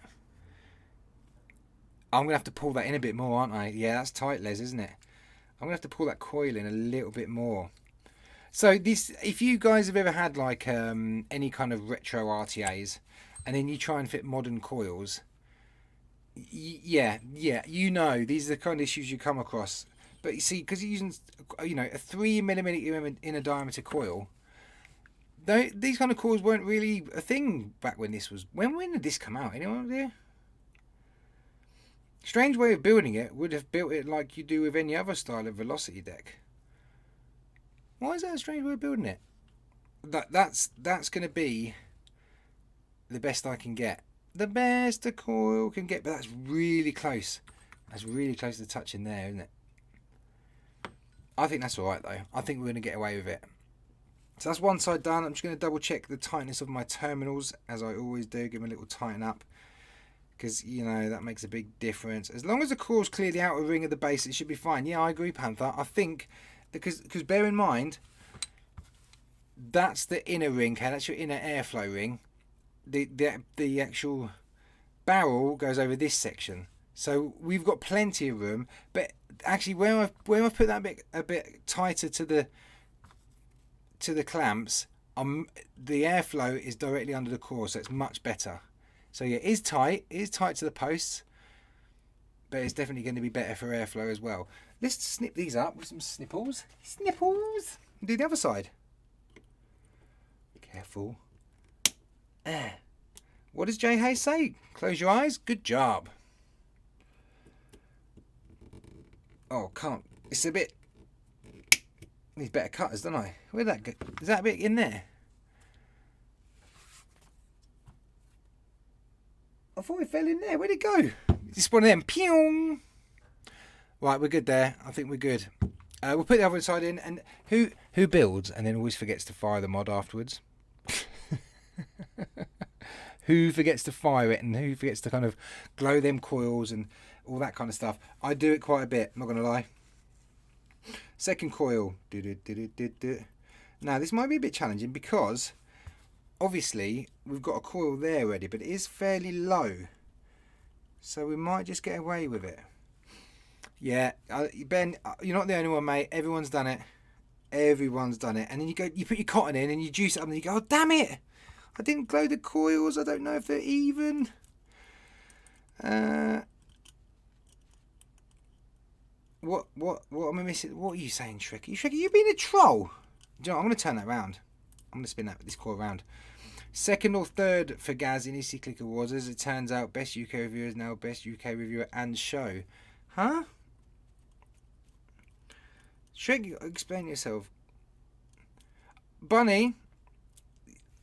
I'm gonna have to pull that in a bit more, aren't I? Yeah, that's tight, Les, isn't it? I'm gonna have to pull that coil in a little bit more. So this, if you guys have ever had like any kind of retro RTAs, and then you try and fit modern coils, yeah, you know these are the kind of issues you come across. But you see, because you're using, a 3mm in a diameter coil, these kind of coils weren't really a thing back when this was. When did this come out? Anyone idea? Strange way of building it. Would have built it like you do with any other style of velocity deck. Why is that a strange way of building it? That's going to be the best I can get. The best a coil can get, but that's really close. That's really close to touching there, isn't it? I think that's alright though. I think we're going to get away with it. So that's one side done. I'm just going to double check the tightness of my terminals, as I always do. Give them a little tighten up, because that makes a big difference. As long as the coil's clear the outer ring of the base, it should be fine. Yeah, I agree, Panther. I think because bear in mind, that's the inner ring, okay? That's your inner airflow ring. The actual barrel goes over this section, so we've got plenty of room. But actually, where I've put that a bit tighter to the clamps, the airflow is directly under the core, so it's much better. So yeah, it is tight to the posts, but it's definitely going to be better for airflow as well. Let's snip these up with some snipples. Snipples! Do the other side. Careful. What does Jay Hayes say? Close your eyes. Good job. Oh, can't. It's a bit... Needs better cutters, don't I? Where'd that go? Is that a bit in there? I thought it fell in there. Where'd it go? It's one of them. Pew! Right, we're good there. I think we're good. We'll put the other side in. And who builds and then always forgets to fire the mod afterwards? Who forgets to fire it and who forgets to kind of glow them coils and all that kind of stuff? I do it quite a bit, I'm not going to lie. Second coil. Now, this might be a bit challenging because obviously we've got a coil there already, but it is fairly low. So we might just get away with it. Yeah, Ben, you're not the only one, mate. Everyone's done it. Everyone's done it. And then you put your cotton in and you juice it up and you go, oh, damn it. I didn't glow the coils. I don't know if they're even. What am I missing? What are you saying, Shrekky? Shrekky, you being a troll? Do you know what? I'm going to turn that round. I'm going to spin this coil around. Second or third for Gaz in EC Click Awards. As it turns out, best UK reviewer is now best UK reviewer and show. Huh? Shrek, explain yourself. Bunny,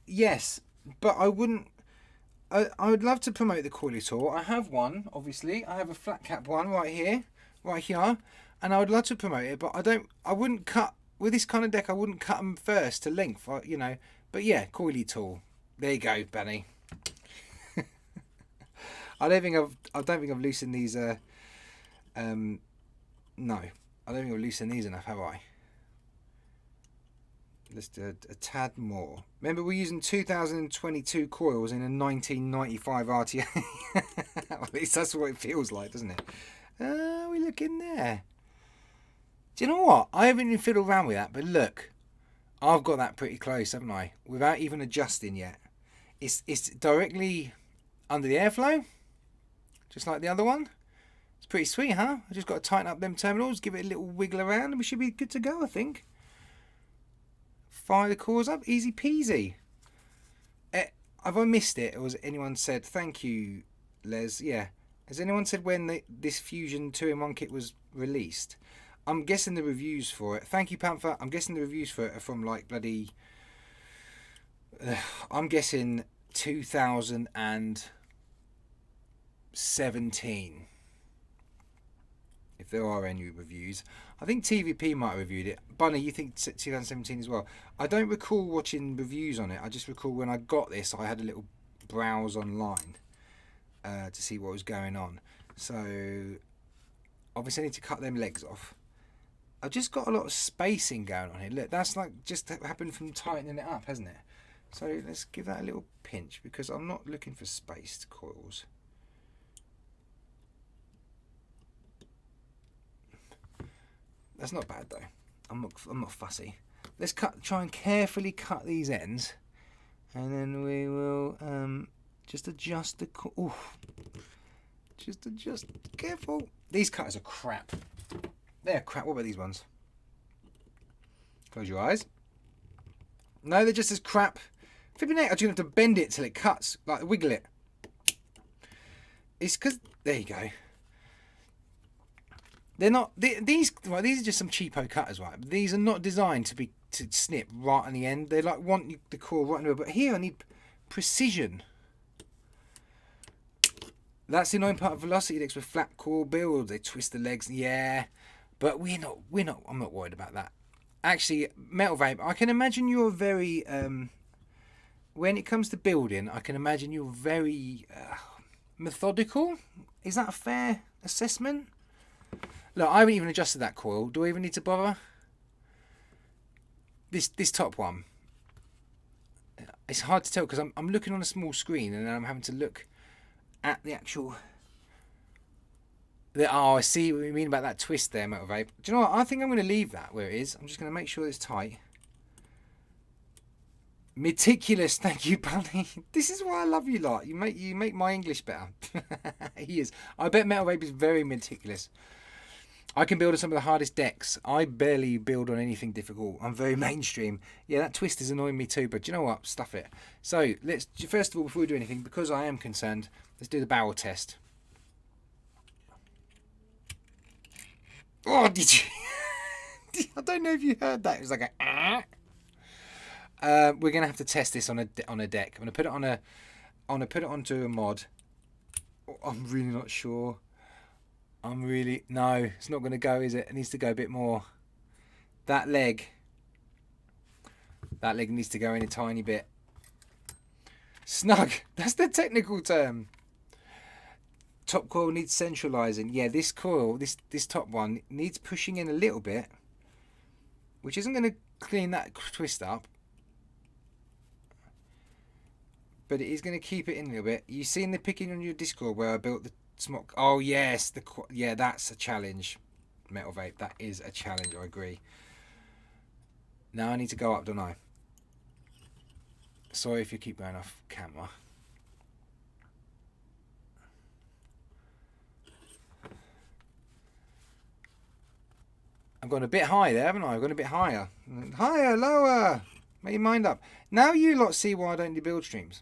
yes, but I wouldn't. I would love to promote the Coily Tour. I have one, obviously. I have a FlatCap one right here, and I would love to promote it. But I wouldn't cut with this kind of deck. I wouldn't cut them first to length, you know. But yeah, Coily Tour. There you go, Bunny. I don't think I've loosened these. No, I don't think I've loosened these enough, have I? Let's do a tad more. Remember, we're using 2022 coils in a 1995 RTA. At least that's what it feels like, doesn't it? We look in there. Do you know what? I haven't even fiddled around with that, but look, I've got that pretty close, haven't I? Without even adjusting yet. It's directly under the airflow, just like the other one. It's pretty sweet, huh? I just got to tighten up them terminals, give it a little wiggle around, and we should be good to go, I think. Fire the cores up, easy peasy. Have I missed it, or has anyone said, thank you, Les? Yeah. Has anyone said when this Fusion 2-in-1 kit was released? I'm guessing the reviews for it. Thank you, Panther. I'm guessing the reviews for it are from like bloody... I'm guessing 2017. If there are any reviews. I think TVP might have reviewed it. Bunny, you think 2017 as well? I don't recall watching reviews on it. I just recall when I got this, I had a little browse online to see what was going on. So, obviously I need to cut them legs off. I've just got a lot of spacing going on here. Look, that's like just happened from tightening it up, hasn't it? So, let's give that a little pinch because I'm not looking for spaced coils. That's not bad though. I'm not fussy. Let's try and carefully cut these ends, and then we will just adjust the. Just adjust. Careful. These cutters are crap. They're crap. What about these ones? Close your eyes. No, they're just as crap. Flipping heck, I'm just gonna have to bend it till it cuts, like wiggle it. It's because there you go. They're not these. Well, these are just some cheapo cutters, right? These are not designed to snip right on the end. They like want the core right in the middle. But here I need precision. That's the annoying part of velocity decks with flat core build. They twist the legs, yeah. But we're not. I'm not worried about that. Actually, Metal Vape, I can imagine you're very. When it comes to building, I can imagine you're very methodical. Is that a fair assessment? Look, I haven't even adjusted that coil. Do I even need to bother? This top one. It's hard to tell because I'm looking on a small screen and then I'm having to look at the actual... Oh, I see what you mean about that twist there, Metal Vape. Do you know what? I think I'm going to leave that where it is. I'm just going to make sure it's tight. Meticulous, thank you, Bunny. This is why I love you lot. You make my English better. He is. I bet Metal Vape is very meticulous. I can build on some of the hardest decks. I barely build on anything difficult. I'm very mainstream. Yeah, that twist is annoying me too, but do you know what? Stuff it. So, let's, first of all, before we do anything, because I am concerned, let's do the barrel test. Oh, did you? I don't know if you heard that. It was like a... we're going to have to test this on a deck. I'm going to put it on a... put it onto a mod. Oh, I'm really not sure. No, it's not going to go, is it? It needs to go a bit more. That leg needs to go in a tiny bit. Snug, that's the technical term. Top coil needs centralizing. Yeah, this coil, this top one needs pushing in a little bit, which isn't going to clean that twist up, but it is going to keep it in a little bit. You seen the picking on your Discord where I built the smoke? Oh yes, yeah, that's a challenge. Metal Vape, that is a challenge. I agree. Now I need to go up, don't I? Sorry if you keep going off camera. I've gone a bit high there, haven't I? I've gone a bit higher. Higher, lower. Make your mind up. Now you lot see why I don't do build streams.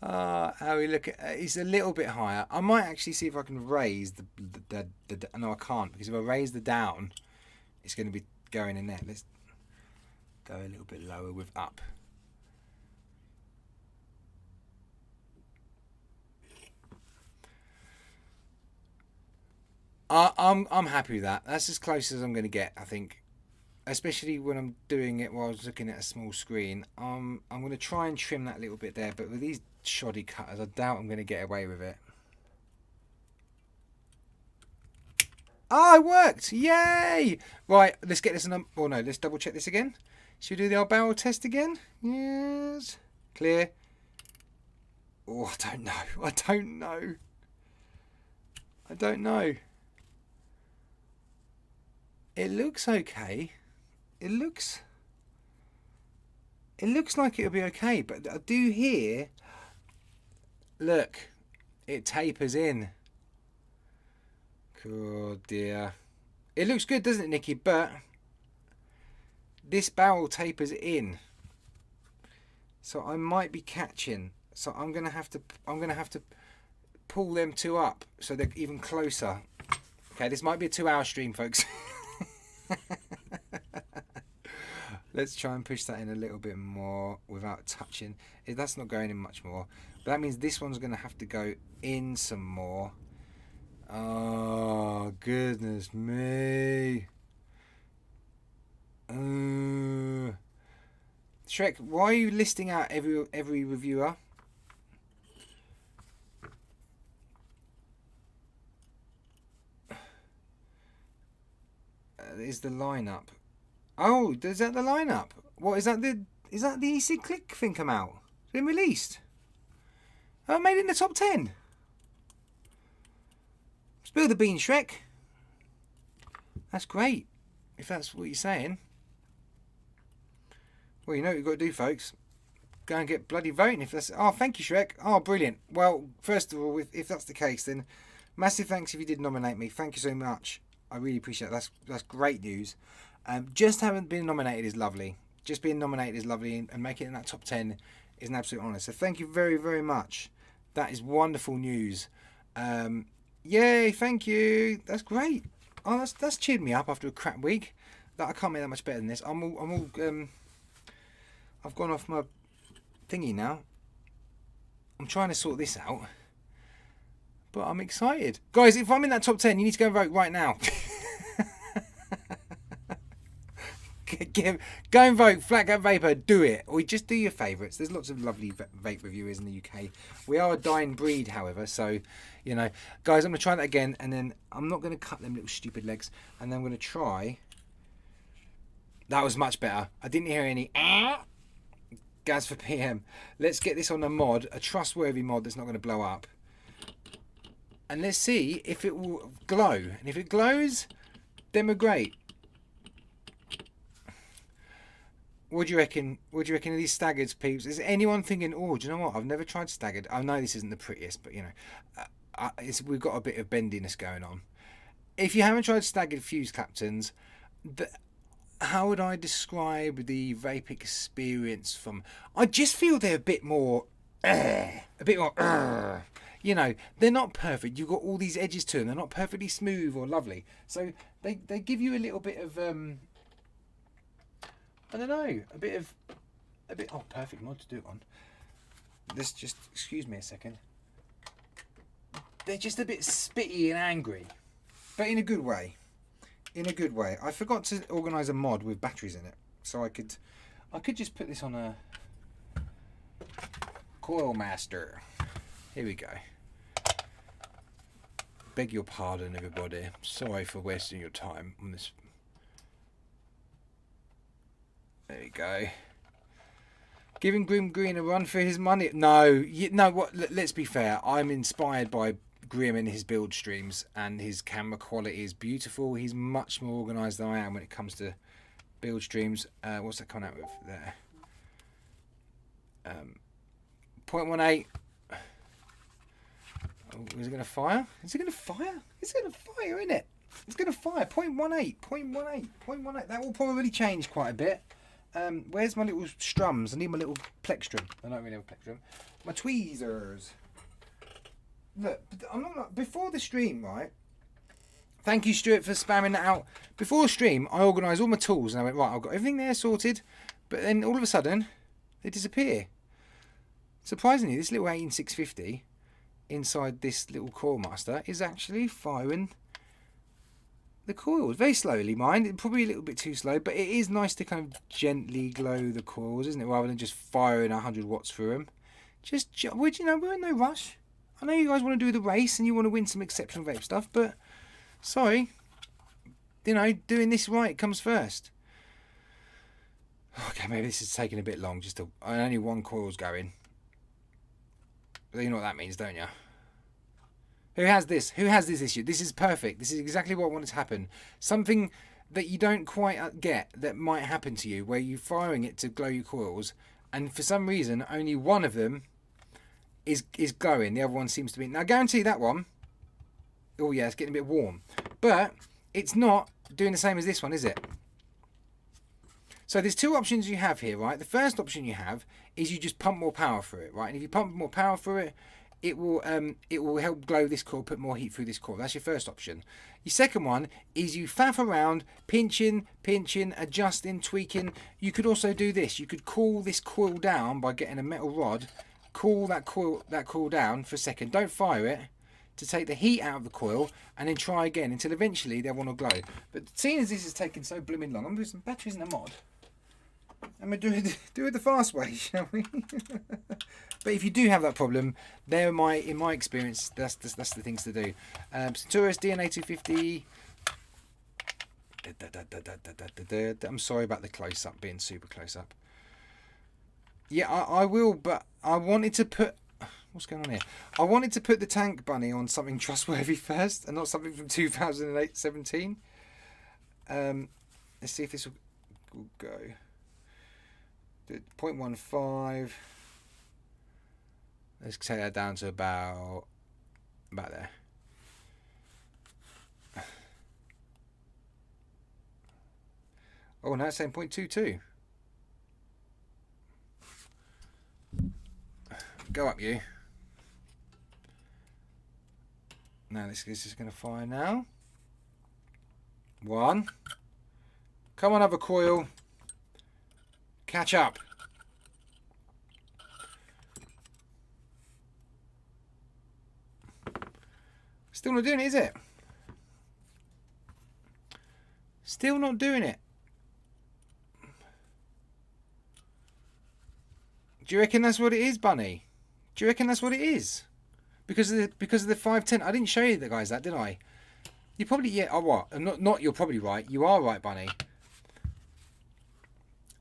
How we look at it's a little bit higher. I might actually see if I can raise the no, I can't, because if I raise the down, it's going to be going in there. Let's go a little bit lower with up. I'm happy with that. That's as close as I'm going to get, I think. Especially when I'm doing it while I was looking at a small screen. I'm going to try and trim that little bit there, but with these shoddy cutters, I doubt I'm going to get away with it. Oh, it worked! Yay! Right, let's get this on. Oh no, let's double check this again. Should we do the old barrel test again? Yes. Clear. Oh, I don't know. I don't know. I don't know. It looks okay. It looks like it'll be okay, but I do hear, look, it tapers in. Oh dear. It looks good, doesn't it, Nicky? But this barrel tapers in, so I might be catching. So I'm gonna have to pull them two up so they're even closer. Okay, this might be a 2-hour stream, folks. Let's try and push that in a little bit more without touching. That's not going in much more. But that means this one's going to have to go in some more. Oh, goodness me. Shrek, why are you listing out every reviewer? Is the lineup? Oh, is that the lineup? What is that? Is that the EC Click thing come out? It's been released. Oh, made it in the top 10. Spill the bean, Shrek. That's great. If that's what you're saying. Well, you know what you've got to do, folks. Go and get bloody voting. If that's. Oh, thank you, Shrek. Oh, brilliant. Well, first of all, if that's the case, then massive thanks if you did nominate me. Thank you so much. I really appreciate it. That's great news. Just having been nominated is lovely. Just being nominated is lovely, and making it in that top 10 is an absolute honour. So thank you very, very much. That is wonderful news. Yay! Thank you. That's great. Oh, that's cheered me up after a crap week. That I can't make that much better than this. I've gone off my thingy now. I'm trying to sort this out. But I'm excited. Guys, if I'm in that top 10, you need to go and vote right now. Go and vote. FlatCap Vapor, do it. Or just do your favourites. There's lots of lovely vape reviewers in the UK. We are a dying breed, however. So, you know. Guys, I'm going to try that again. And then I'm not going to cut them little stupid legs. And then I'm going to try. That was much better. I didn't hear any gas for PM. Let's get this on a mod. A trustworthy mod that's not going to blow up. And let's see if it will glow. And if it glows, then we're great. What do you reckon? What do you reckon of these staggered, peeps? Is anyone thinking, oh, do you know what? I've never tried staggered. I know this isn't the prettiest, but you know, we've got a bit of bendiness going on. If you haven't tried staggered fuse Claptons, how would I describe the vape experience from? I just feel they're a bit more, you know, they're not perfect. You've got all these edges to them. They're not perfectly smooth or lovely. So they give you a little bit of, I don't know, a bit, oh, perfect mod to do it on. This just, excuse me a second. They're just a bit spitty and angry, but in a good way. In a good way. I forgot to organise a mod with batteries in it, so I could just put this on a Coil Master. Here we go. Beg your pardon, everybody. Sorry for wasting your time on this. There we go. Giving Grim Green a run for his money. No, what? Let's be fair. I'm inspired by Grim and his build streams, and his camera quality is beautiful. He's much more organised than I am when it comes to build streams. What's that coming out with there? 0.18. Oh, is it going to fire? Is it going to fire? It's going to fire, isn't it? It's going to fire. 0.18. 0.18. 0.18. That will probably change quite a bit. Where's my little strums? I need my little plectrum. I don't really have a plectrum. My tweezers. Look, I'm not before the stream, right? Thank you, Stuart, for spamming that out. Before the stream, I organised all my tools and I went, right, I've got everything there sorted. But then all of a sudden, they disappear. Surprisingly, this little 18650 inside this little coil master is actually firing the coils. Very slowly, mind. Probably a little bit too slow, but it is nice to kind of gently glow the coils, isn't it? Rather than just firing 100 watts through them. Well, you know, we're in no rush. I know you guys want to do the race and you want to win some exceptional vape stuff, but sorry, you know, doing this right comes first. Okay, maybe this is taking a bit long. Only one coil's going. But you know what that means, don't you? Who has this? Who has this issue? This is perfect. This is exactly what I wanted to happen. Something that you don't quite get that might happen to you, where you're firing it to glow your coils, and for some reason only one of them is glowing. The other one seems to be. Now, I guarantee that one. Oh yeah, it's getting a bit warm, but it's not doing the same as this one, is it? So there's two options you have here, right? The first option you have is you just pump more power through it, right? And if you pump more power through it, it will help glow this coil, put more heat through this coil. That's your first option. Your second one is you faff around, pinching, adjusting, tweaking. You could also do this. You cool cool this coil down by getting a metal rod. Cool that coil down for a second. Don't fire it to take the heat out of the coil, and then try again until eventually they want to glow. But seeing as this is taking so blooming long, I'm going to put some batteries in a mod. I'm going to do it the fast way, shall we? But if you do have that problem, in my experience, that's the things to do. Taurus DNA 250. I'm sorry about the close up, being super close up. Yeah, I will, but I wanted to put... What's going on here? I wanted to put the tank bunny on something trustworthy first, and not something from 2017. Let's see if this will go. 0.15. Let's take that down to about there. Oh, now it's saying 0.22. Go up, you. Now this is going to fire now. One. Come on, other coil. Catch up. Still not doing it, is it? Still not doing it. Do you reckon that's what it is, Bunny? Do you reckon that's what it is? Because of the 510. I didn't show you the guys that, did I? You probably, yeah. Oh, what? Not. You're probably right. You are right, Bunny.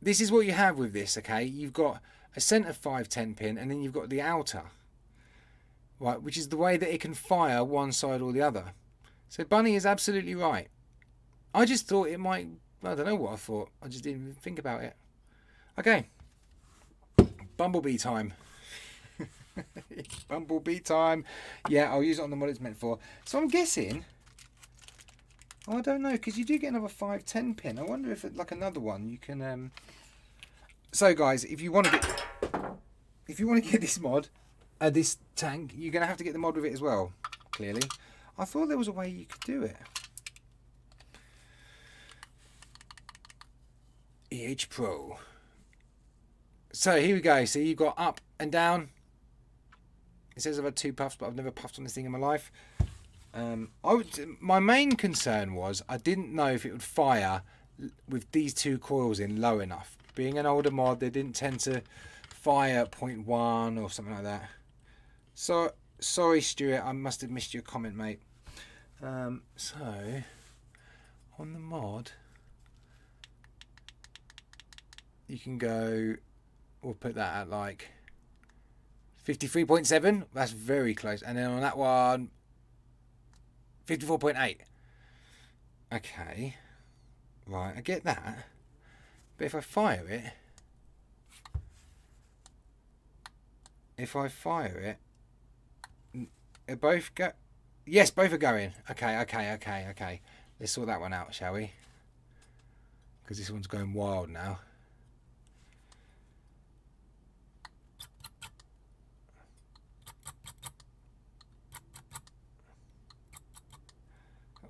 This is what you have with this, okay? You've got a centre 510 pin, and then you've got the outer, right? Which is the way that it can fire one side or the other. So Bunny is absolutely right. I just thought it might. I don't know what I thought. I just didn't even think about it. Okay. Bumblebee time. Bumblebee time. Yeah, I'll use it on the mod it's meant for. So I'm guessing... Oh, I don't know, because you do get another 510 pin. I wonder if, like another one, you can... So, guys, if you want to get this mod, this tank, you're going to have to get the mod with it as well, clearly. I thought there was a way you could do it. Pro. So here we go. So you've got up and down. It says I've had 2 puffs, but I've never puffed on this thing in my life. My main concern was I didn't know if it would fire with these 2 coils in low enough. Being an older mod, they didn't tend to fire at 0.1 or something like that. So sorry, Stuart, I must have missed your comment, mate. So on the mod, you can go. We'll put that at like 53.7. That's very close. And then on that one, 54.8. Okay. Right, I get that. But if I fire it... They both go... Yes, both are going. Okay. Let's sort that one out, shall we? Because this one's going wild now.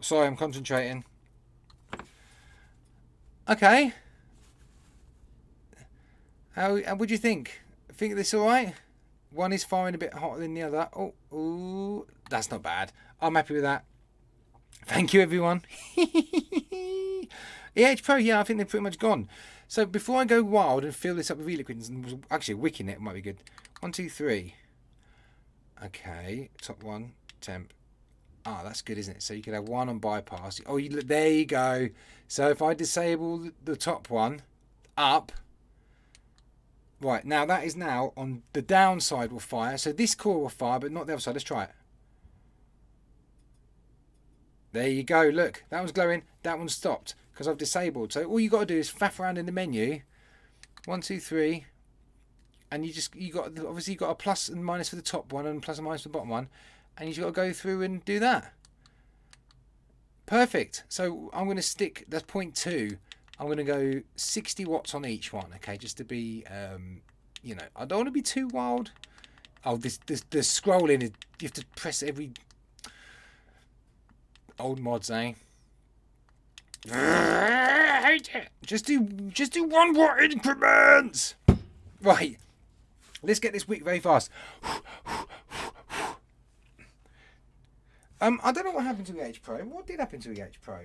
Sorry, I'm concentrating. Okay. How would you think? Think this all right? One is firing a bit hotter than the other. Oh, that's not bad. I'm happy with that. Thank you, everyone. Pro, yeah, I think they're pretty much gone. So before I go wild and fill this up with e-liquids, and actually wicking it might be good. 1, 2, 3. Okay, top one, temp. Ah, that's good, isn't it? So you could have 1 on bypass. Oh, there you go. So if I disable the top one, up. Right, now that is now on the downside will fire. So this core will fire, but not the other side. Let's try it. There you go. Look, that one's glowing. That one's stopped because I've disabled. So all you got to do is faff around in the menu. 1, 2, 3. And you got a plus and minus for the top one and plus and minus for the bottom one. And you've got to go through and do that. Perfect. So I'm going to stick, that's 0.2. I'm going to go 60 watts on each one. Okay, just to be, you know, I don't want to be too wild. Oh, the scrolling, you have to press every... Old mods, eh? I hate it. Just do 1 watt increments. Right. Let's get this wick very fast. I don't know what happened to the H Pro. What did happen to the H Pro?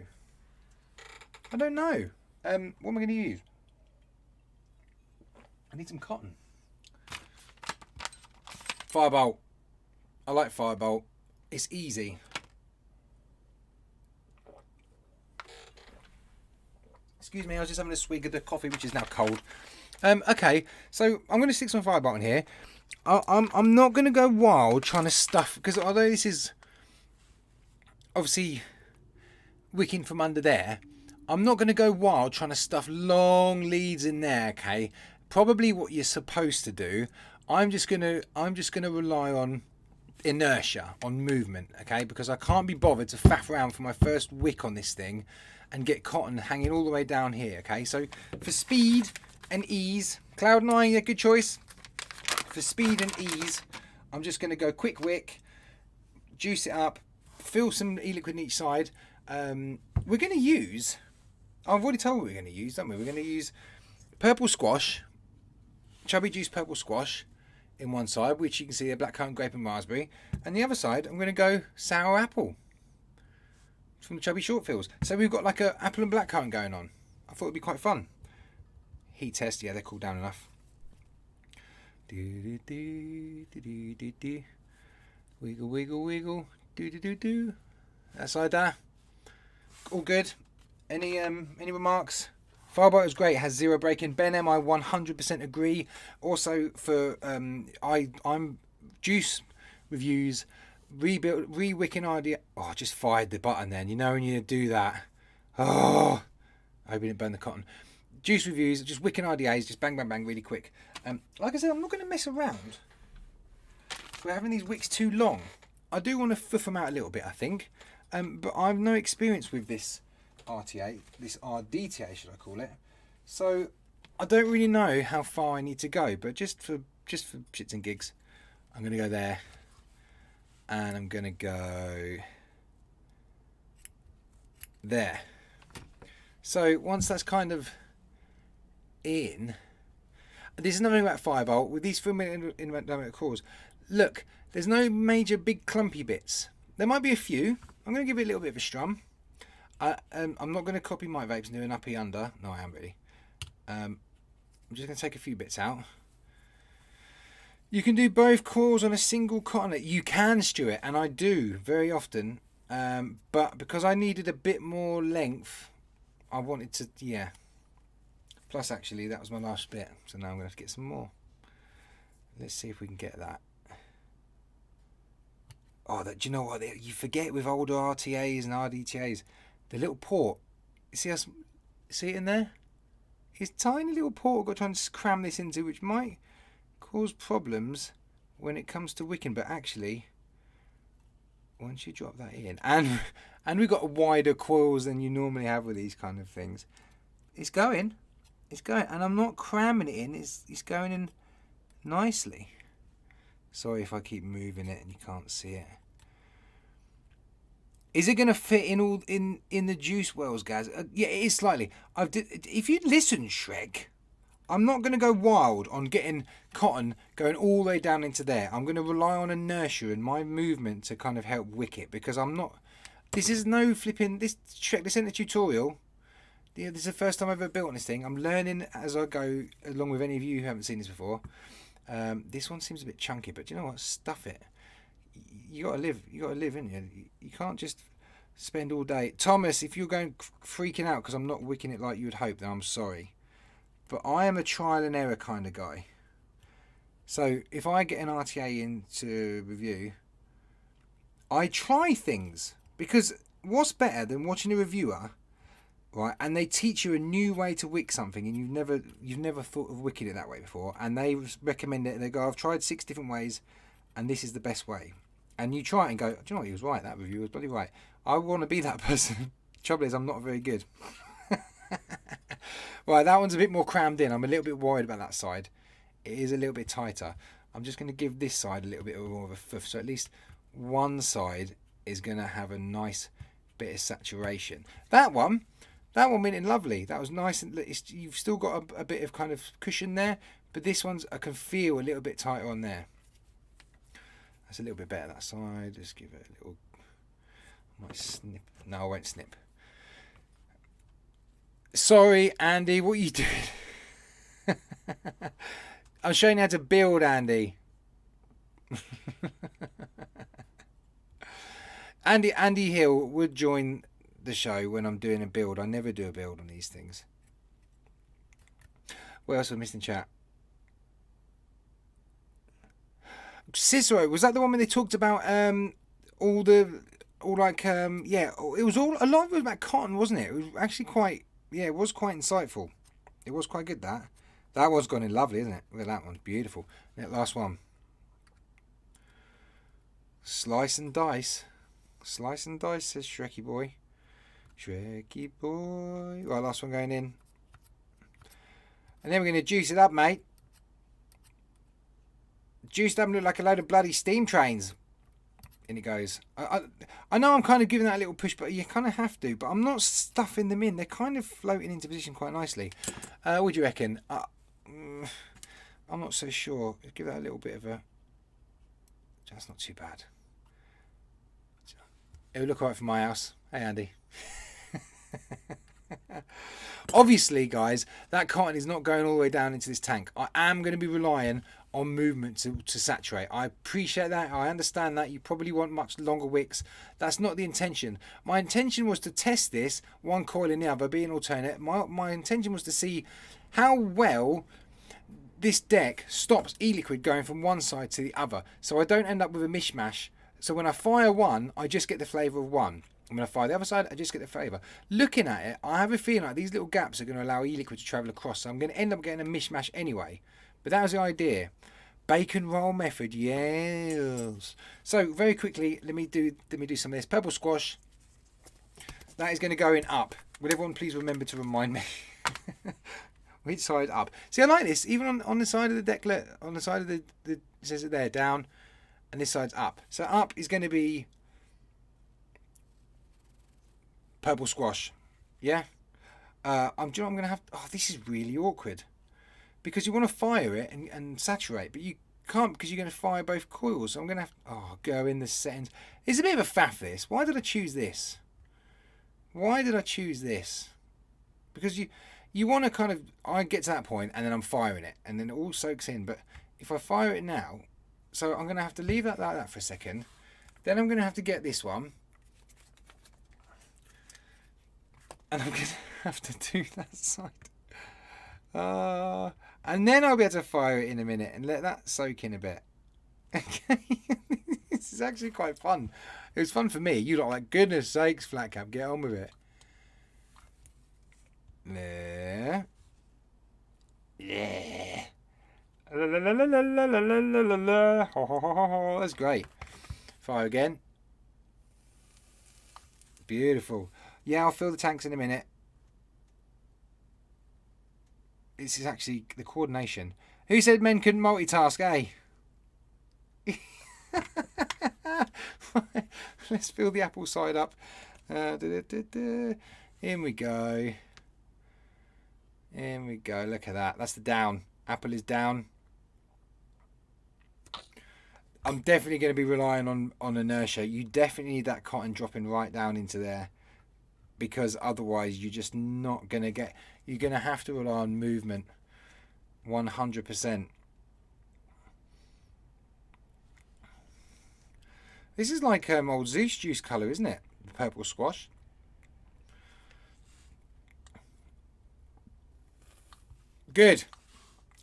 I don't know. What am I going to use? I need some cotton. Firebolt. I like Firebolt. It's easy. Excuse me, I was just having a swig of the coffee, which is now cold. Okay, so I'm going to stick some Firebolt in here. I'm not going to go wild trying to stuff, because although this is obviously wicking from under there, I'm not going to go wild trying to stuff long leads in there. Okay, probably what you're supposed to do. I'm just gonna rely on inertia, on movement. Okay, because I can't be bothered to faff around for my first wick on this thing and get cotton hanging all the way down here. Okay, so for speed and ease, Cloud9, yeah, good choice. For speed and ease, I'm just going to go quick wick, juice it up, fill some e-liquid on each side. We're going to use, I've already told you what we're going to use, don't we? We're going to use purple squash, chubby juice purple squash in one side, which you can see a blackcurrant, grape and raspberry. And the other side, I'm going to go sour apple from the chubby short fills. So we've got like a apple and blackcurrant going on. I thought it'd be quite fun. Heat test, yeah, they're cooled down enough. Wiggle, wiggle, wiggle. Do. That side there. All good. Any remarks? Firebolt is great. It has 0 break-in. Ben M, I 100% agree. Also for I'm juice reviews, re-wicking idea. Oh, I just fired the button then. You know when you do that. Oh, I hope you didn't burn the cotton. juice reviews, just wicking RDAs, just bang, bang, bang, really quick. Like I said, I'm not going to mess around. We're having these wicks too long. I do want to fluff them out a little bit, I think. But I have no experience with this RTA, this RDTA, should I call it? So I don't really know how far I need to go. But just for shits and gigs, I'm going to go there, and I'm going to go there. So once that's kind of in, this is nothing about 5-volt with these 4-minute dynamic cores. Look, there's no major big clumpy bits. There might be a few. I'm going to give it a little bit of a strum. I'm not going to copy my vapes and do an uppy under. No, I am really. I'm just going to take a few bits out. You can do both cores on a single cotton. You can, Stuart, and I do very often. But because I needed a bit more length, I wanted to, yeah. Plus, actually, that was my last bit. So now I'm going to have to get some more. Let's see if we can get that. Oh, do you know what? You forget with older RTAs and RDTAs, the little port. You see it in there? It's tiny little port I've got to try and cram this into, which might cause problems when it comes to wicking. But actually, once you drop that in, and we've got wider coils than you normally have with these kind of things, it's going, and I'm not cramming it in. It's going in nicely. Sorry if I keep moving it and you can't see it. Is it going to fit in all in the juice wells, guys? Yeah, it is slightly. If you listen, Shrek, I'm not going to go wild on getting cotton going all the way down into there. I'm going to rely on inertia and my movement to kind of help wick it, because I'm not. This is no flipping. This Shrek. This isn't a tutorial. Yeah, this is the first time I've ever built on this thing. I'm learning as I go, along with any of you who haven't seen this before. This one seems a bit chunky, but do you know what? Stuff it. You gotta live. You gotta live, innit? You can't just spend all day. Thomas, if you're going freaking out because I'm not wicking it like you would hope, then I'm sorry. But I am a trial and error kind of guy. So if I get an RTA into review, I try things, because what's better than watching a reviewer, right? And they teach you a new way to wick something, and you've never thought of wicking it that way before, and they recommend it, and they go, I've tried 6 different ways, and this is the best way. And you try it and go, do you know what, he was right, that reviewer was bloody right. I want to be that person. Trouble is, I'm not very good. Right, that one's a bit more crammed in. I'm a little bit worried about that side. It is a little bit tighter. I'm just going to give this side a little bit more of a fluff, so at least one side is going to have a nice bit of saturation. That one went in lovely. That was nice, and you've still got a bit of kind of cushion there, but this one's, I can feel a little bit tighter on there. That's a little bit better that side. Just give it a little. I might snip. No, I won't snip. Sorry, Andy, what are you doing? I'm showing you how to build, Andy. Andy Hill would join the show when I'm doing a build. I never do a build on these things. What else have I missed in chat? Cicero, was that the one where they talked about yeah, it was all, a lot of it was about cotton, wasn't it? It was actually quite, yeah, it was quite insightful. It was quite good, that one's gone in lovely, isn't it? Look at that one, beautiful. That last one, slice and dice, says Shreky boy. Right, last one going in, and then we're going to juice it up, mate. Juice doesn't look like a load of bloody steam trains. In it goes. I know I'm kind of giving that a little push, but you kind of have to. But I'm not stuffing them in. They're kind of floating into position quite nicely. What do you reckon? I'm not so sure. Give that a little bit of a. That's not too bad. It'll look alright for my house. Hey, Andy. Obviously, guys, that cotton is not going all the way down into this tank. I am going to be relying on movement to saturate. I appreciate that. I understand that. You probably want much longer wicks. That's not the intention. My intention was to test this, one coil in the other, being alternate. My intention was to see how well this deck stops e-liquid going from one side to the other, so I don't end up with a mishmash. So when I fire one, I just get the flavour of one. I'm going to fire the other side and just get the flavour. Looking at it, I have a feeling like these little gaps are going to allow e-liquid to travel across. So I'm going to end up getting a mishmash anyway. But that was the idea. Bacon roll method, yes. So very quickly, let me do some of this. Purple squash. That is going to go in up. Would everyone please remember to remind me? Which side up? See, I like this. Even on the side of the decklet, on the side of the it says it there, down. And this side's up. So up is going to be purple squash. Yeah? Do you know what I'm going to have? Oh, this is really awkward. Because you want to fire it and saturate, but you can't because you're going to fire both coils. So I'm going to have to go in the settings. It's a bit of a faff, this. Why did I choose this? Why did I choose this? Because you want to kind of... I get to that point and then I'm firing it. And then it all soaks in. But if I fire it now... So I'm going to have to leave that like that for a second. Then I'm going to have to get this one. And I'm going to have to do that side. And then I'll be able to fire it in a minute and let that soak in a bit. Okay. This is actually quite fun. It was fun for me. You lot like, goodness sakes, FlatCap, get on with it. There. Yeah. La, la, la, la, la, la, la, la, la. Ho, ho, ho, ho, ho. That's great. Fire again. Beautiful. Yeah, I'll fill the tanks in a minute. This is actually the coordination. Who said men couldn't multitask, eh? Let's fill the apple side up. In we go. In we go. Look at that. That's the down. Apple is down. I'm definitely going to be relying on inertia. You definitely need that cotton dropping right down into there, because otherwise you're just not going to get... You're going to have to rely on movement 100%. This is like old Zeus juice colour, isn't it? The purple squash. Good.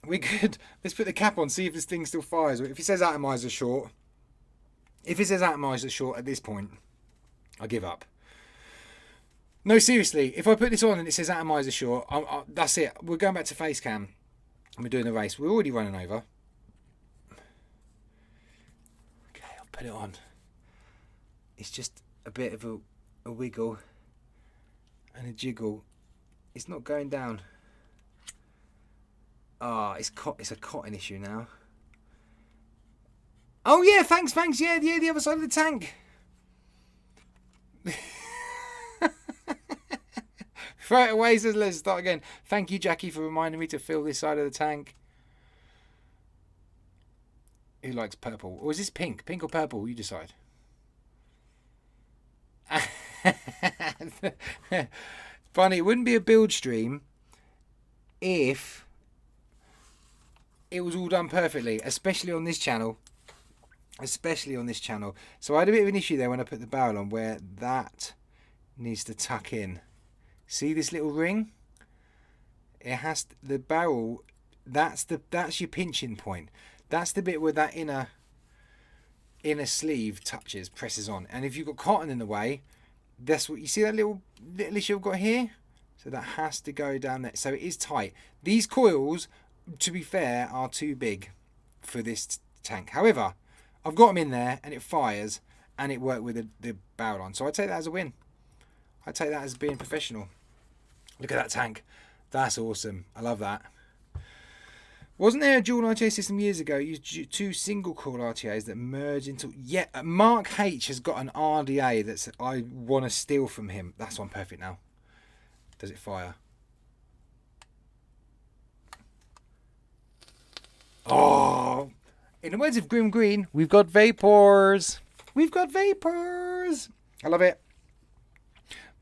We're good. Let's put the cap on, see if this thing still fires. If it says atomizer short, at this point, I give up. No, seriously, if I put this on and it says atomizer short, that's it. We're going back to face cam and we're doing the race. We're already running over. Okay, I'll put it on. It's just a bit of a wiggle and a jiggle. It's not going down. It's a cotton issue now. Oh yeah, thanks. Yeah, the other side of the tank. Throw it away, says let's start again. Thank you, Jackie, for reminding me to fill this side of the tank. Who likes purple? Or is this pink? Pink or purple? You decide. Funny, it wouldn't be a build stream if it was all done perfectly, especially on this channel. So I had a bit of an issue there when I put the barrel on, where that needs to tuck in. See this little ring? It has the barrel. That's your pinching point. That's the bit where that inner sleeve presses on. And if you've got cotton in the way, that's what you see, that little issue I've got here. So that has to go down there. So it is tight. These coils, to be fair, are too big for this tank. However, I've got them in there and it fires and it worked with the barrel on. So I take that as a win. I take that as being professional. Look at that tank. That's awesome. I love that. Wasn't there a dual RTA system years ago? Used two single coil RTAs that merged into... Yeah, Mark H has got an RDA that's I want to steal from him. That's on perfect now. Does it fire? Oh! In the words of Grim Green, we've got vapors. We've got vapors. I love it.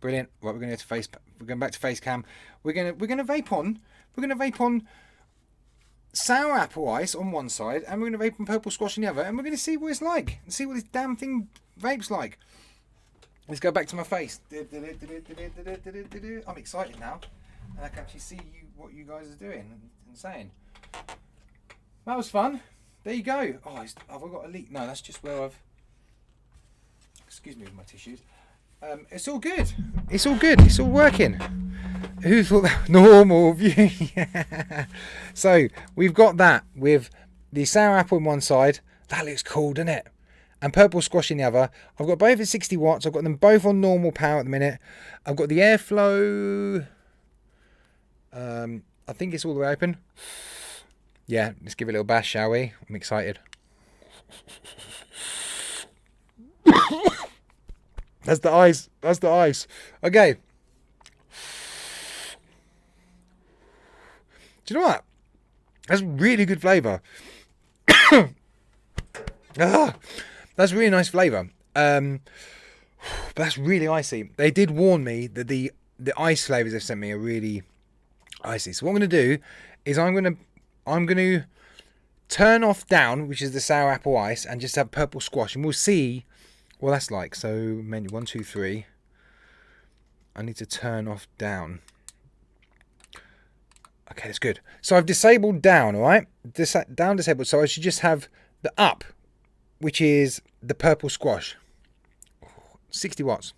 Brilliant. Right, we're going to face. We're going back to face cam. We're going to vape on. We're going to vape on sour apple ice on one side, and we're going to vape on purple squash on the other, and we're going to see what it's like and see what this damn thing vapes like. Let's go back to my face. I'm excited now, and I can actually see what you guys are doing and saying. That was fun. There you go. Oh, have I got a leak? No, that's just where I've... Excuse me with my tissues. It's all good. It's all good. It's all working. Who thought that? Normal view? Yeah. So we've got that with the sour apple on one side. That looks cool, doesn't it? And purple squash in the other. I've got both at 60 watts. I've got them both on normal power at the minute. I've got the airflow. I think it's all the way open. Yeah, let's give it a little bash, shall we? I'm excited. That's the ice. That's the ice. Okay. Do you know what? That's really good flavour. That's really nice flavour. But that's really icy. They did warn me that the ice flavours they've sent me are really icy. So what I'm going to do is I'm going to turn off down, which is the sour apple ice, and just have purple squash, and we'll see what that's like. So menu 1, 2, 3. I need to turn off down. Okay, that's good. So I've disabled down, all right? Down disabled. So I should just have the up, which is the purple squash. 60 watts.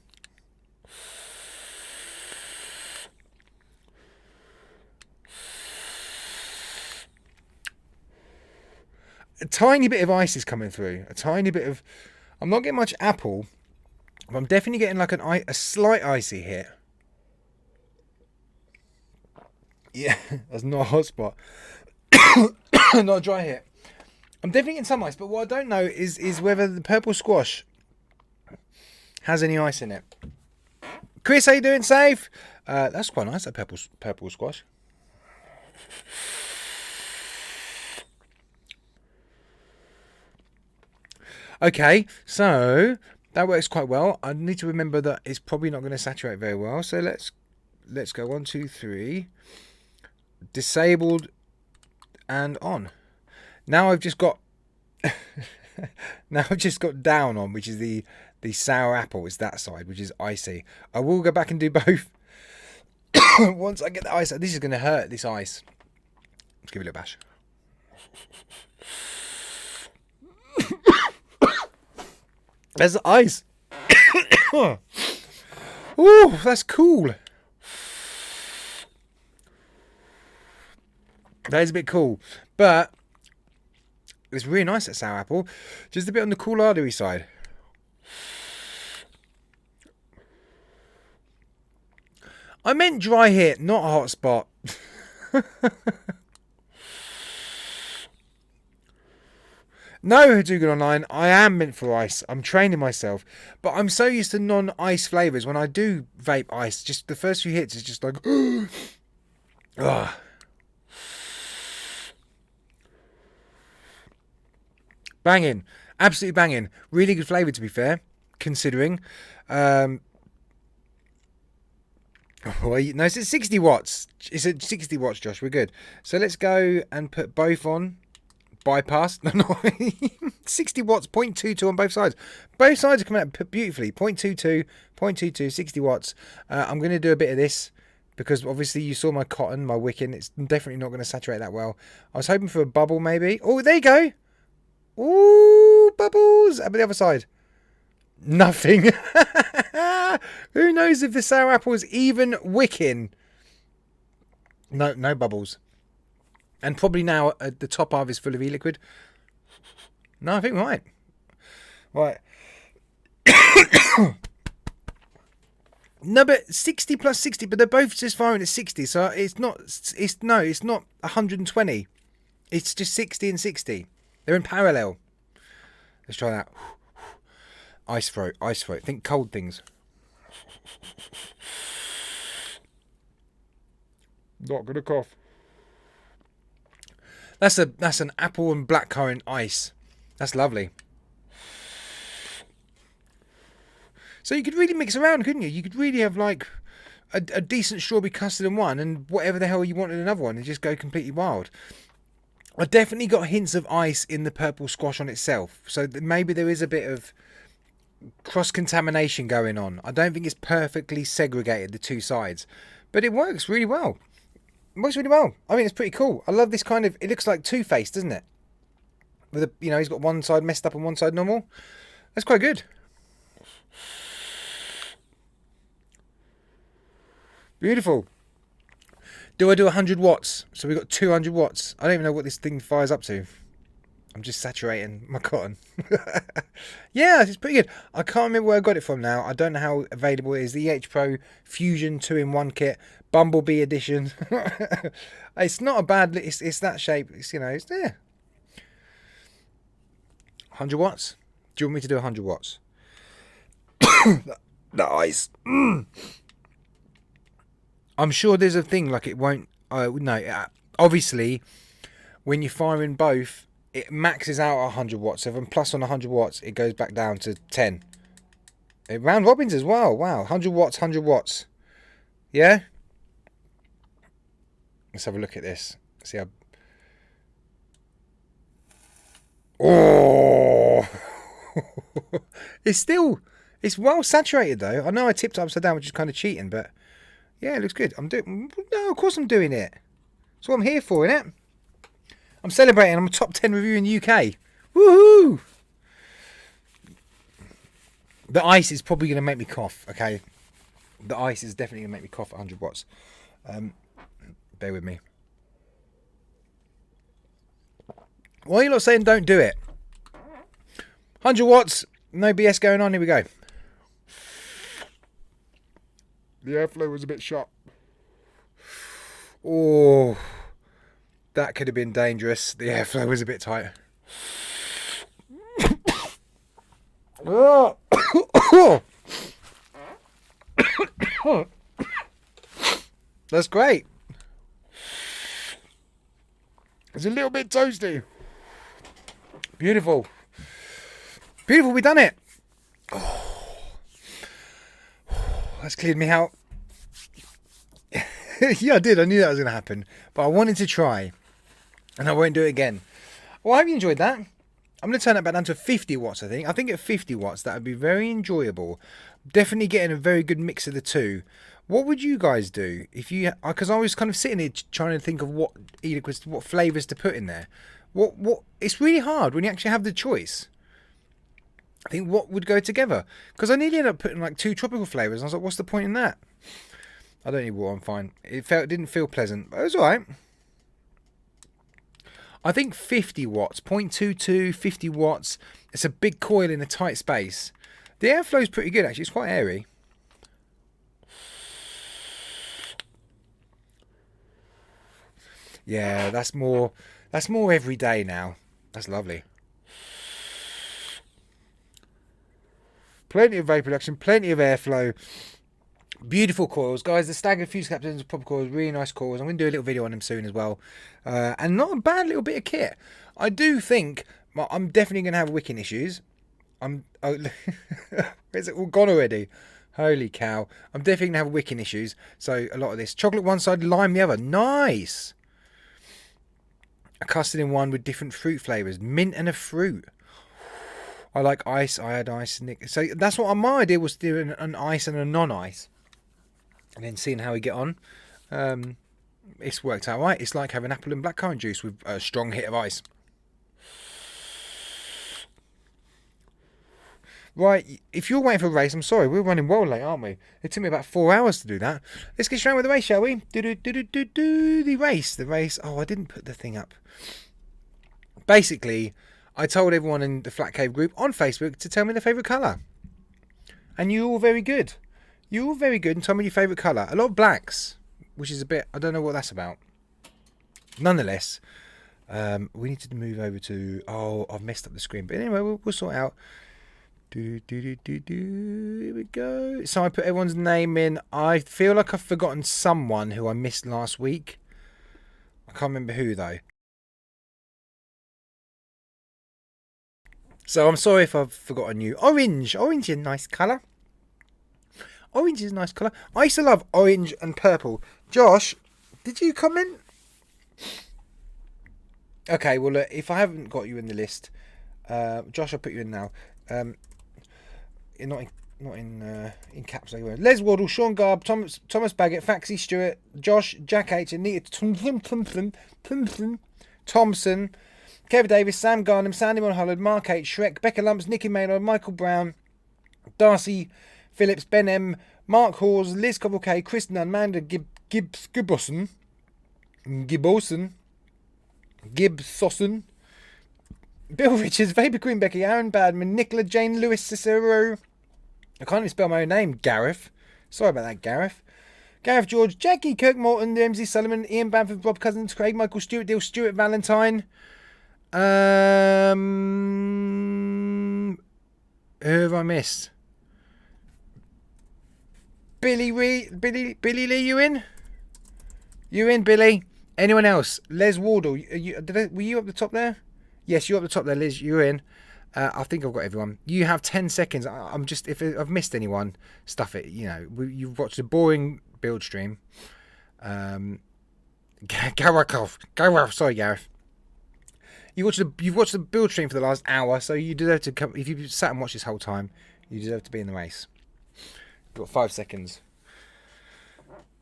A tiny bit of ice is coming through. A tiny bit of... I'm not getting much apple, but I'm definitely getting like a slight icy hit. Yeah, that's not a hot spot. Not a dry hit. I'm definitely getting some ice, but what I don't know is whether the purple squash has any ice in it. Chris, how you doing? Safe? That's quite nice, that purple squash. Okay, so that works quite well. I need to remember that it's probably not going to saturate very well. So let's go 1, 2, 3. Disabled and on. Now I've just got down on, which is the sour apple. It's that side, which is icy. I will go back and do both once I get the ice. This is going to hurt, this ice. Let's give it a bash. There's the ice. Ooh, that's cool. That is a bit cool, but it's really nice, that sour apple. Just a bit on the cool artery side. I meant dry hit, not a hot spot. No, Hadouken Online, I am meant for ice. I'm training myself. But I'm so used to non-ice flavours. When I do vape ice, just the first few hits is just like... Ugh. Banging. Absolutely banging. Really good flavour, to be fair, considering. No, it's at 60 watts. It's at 60 watts, Josh. We're good. So let's go and put both on. Bypass. No. 60 watts, 0.22 on both sides. Both sides are coming out beautifully. 0.22, 0.22, 60 watts. I'm going to do a bit of this because obviously you saw my cotton, my wicking. It's definitely not going to saturate that well. I was hoping for a bubble maybe. Oh, there you go. Ooh, bubbles. How about the other side? Nothing. Who knows if the sour apple is even wicking? No bubbles. And probably now the top half is full of e-liquid. No, I think we might. Right. No, but 60 plus 60, but they're both just firing at 60, so it's not 120. It's just 60 and 60. They're in parallel. Let's try that. Ice throat. Think cold things. Not gonna cough. That's an apple and blackcurrant ice. That's lovely. So you could really mix around, couldn't you? You could really have like a decent strawberry custard in one and whatever the hell you want in another one and just go completely wild. I definitely got hints of ice in the purple squash on itself. So maybe there is a bit of cross-contamination going on. I don't think it's perfectly segregated, the two sides. But it works really well. It works really well. I mean, it's pretty cool. I love this kind of... It looks like Two-Face, doesn't it? With a, you know, he's got one side messed up and one side normal. That's quite good. Beautiful. Do I do 100 watts? So we've got 200 watts. I don't even know what this thing fires up to. I'm just saturating my cotton. Yeah, it's pretty good. I can't remember where I got it from now. I don't know how available it is. The EH Pro Fusion 2-in-1 kit. Bumblebee edition. It's not a bad... It's that shape. It's, you know, it's there. 100 watts? Do you want me to do 100 watts? Nice. I'm sure there's a thing like it won't... no, obviously, when you're firing both, it maxes out at 100 watts. So if I'm plus on 100 watts, it goes back down to 10. Round robins as well. Wow. 100 watts, 100 watts. Yeah? Let's have a look at this. See how... Oh! It's well saturated though. I know I tipped it upside down, which is kind of cheating, but yeah, it looks good. No, of course I'm doing it. That's what I'm here for, innit? I'm celebrating. I'm a top 10 reviewer in the UK. Woohoo! The ice is probably going to make me cough, okay? The ice is definitely going to make me cough at 100 watts. Bear with me. Why are you not saying don't do it? 100 watts, no BS going on. Here we go. The airflow was a bit shot. Oh, that could have been dangerous. The airflow was a bit tight. That's great. It's a little bit toasty. Beautiful. Beautiful, we done it. That's cleared me out. Yeah, I did. I knew that was going to happen. But I wanted to try. And I won't do it again. Well, I hope you enjoyed that. I'm going to turn that back down to 50 watts, I think. I think at 50 watts, that would be very enjoyable. Definitely getting a very good mix of the two. What would you guys do if you... Because I was kind of sitting here trying to think of what flavours to put in there. What? It's really hard when you actually have the choice. I think what would go together? Because I nearly ended up putting like 2 tropical flavours. I was like, what's the point in that? I don't need water, I'm fine. It didn't feel pleasant, but it was alright. I think 50 watts, 0.22, 50 watts. It's a big coil in a tight space. The airflow is pretty good actually, it's quite airy. Yeah, that's more every day now. That's lovely. Plenty of vape production, plenty of airflow. Beautiful coils, guys. The staggered fuse captains and proper coils, really nice coils. I'm going to do a little video on them soon as well. And not a bad little bit of kit. I do think I'm definitely going to have wicking issues. Is it all gone already? Holy cow. I'm definitely going to have wicking issues. So a lot of this. Chocolate one side, lime the other. Nice. A custard in one with different fruit flavours. Mint and a fruit. I like ice. I had ice. So that's what my idea was, to do an ice and a non-ice. And then seeing how we get on. It's worked out right. It's like having apple and blackcurrant juice with a strong hit of ice. Right, if you're waiting for a race, I'm sorry, we're running well late, aren't we? It took me about 4 hours to do that. Let's get straight with the race, shall we? The race. Oh, I didn't put the thing up. Basically, I told everyone in the Flat Cave group on Facebook to tell me their favourite colour. And you're all very good. You're all very good and tell me your favourite colour. A lot of blacks, which is a bit... I don't know what that's about. Nonetheless, we need to move over to... Oh, I've messed up the screen. But anyway, we'll sort it out. Here we go. So I put everyone's name in. I feel like I've forgotten someone who I missed last week. I can't remember who, though. So I'm sorry if I've forgotten you. Orange. Orange is a nice colour. Orange is a nice colour. I used to love orange and purple. Josh, did you comment? Okay, well, if I haven't got you in the list, Josh, I'll put you in now. Not in caps anyway. Les Waddle, Sean Garb, Thomas Baggett, Faxi Stewart, Josh, Jack H, Anita Thompson, Kevin Davis, Sam Garnham, Sandy Mulholland, Mark H, Shrek, Becca Lumps, Nicky Maynard, Michael Brown, Darcy Phillips, Ben M, Mark Hawes, Liz Cobble-K, Chris Nunn, Amanda Gibson, Bill Richards, Vapor Queen Becky, Aaron Badman, Nicola Jane Lewis Cicero. I can't even spell my own name, Gareth. Sorry about that, Gareth. Gareth George, Jackie, Kirk Morton, MZ Sullivan, Ian Bamford, Rob Cousins, Craig Michael, Stuart Deal, Stuart Valentine. Who have I missed? Billy Lee, you in? You in, Billy? Anyone else? Les Wardle, were you up the top there? Yes, you're up the top there, Liz. You're in. I think I've got everyone. You have 10 seconds. I'm just, if I've missed anyone, stuff it. You know, you've watched a boring build stream. Gareth. Sorry, Gareth. You've watched the build stream for the last hour, so you deserve to come. If you've sat and watched this whole time, you deserve to be in the race. You've got 5 seconds.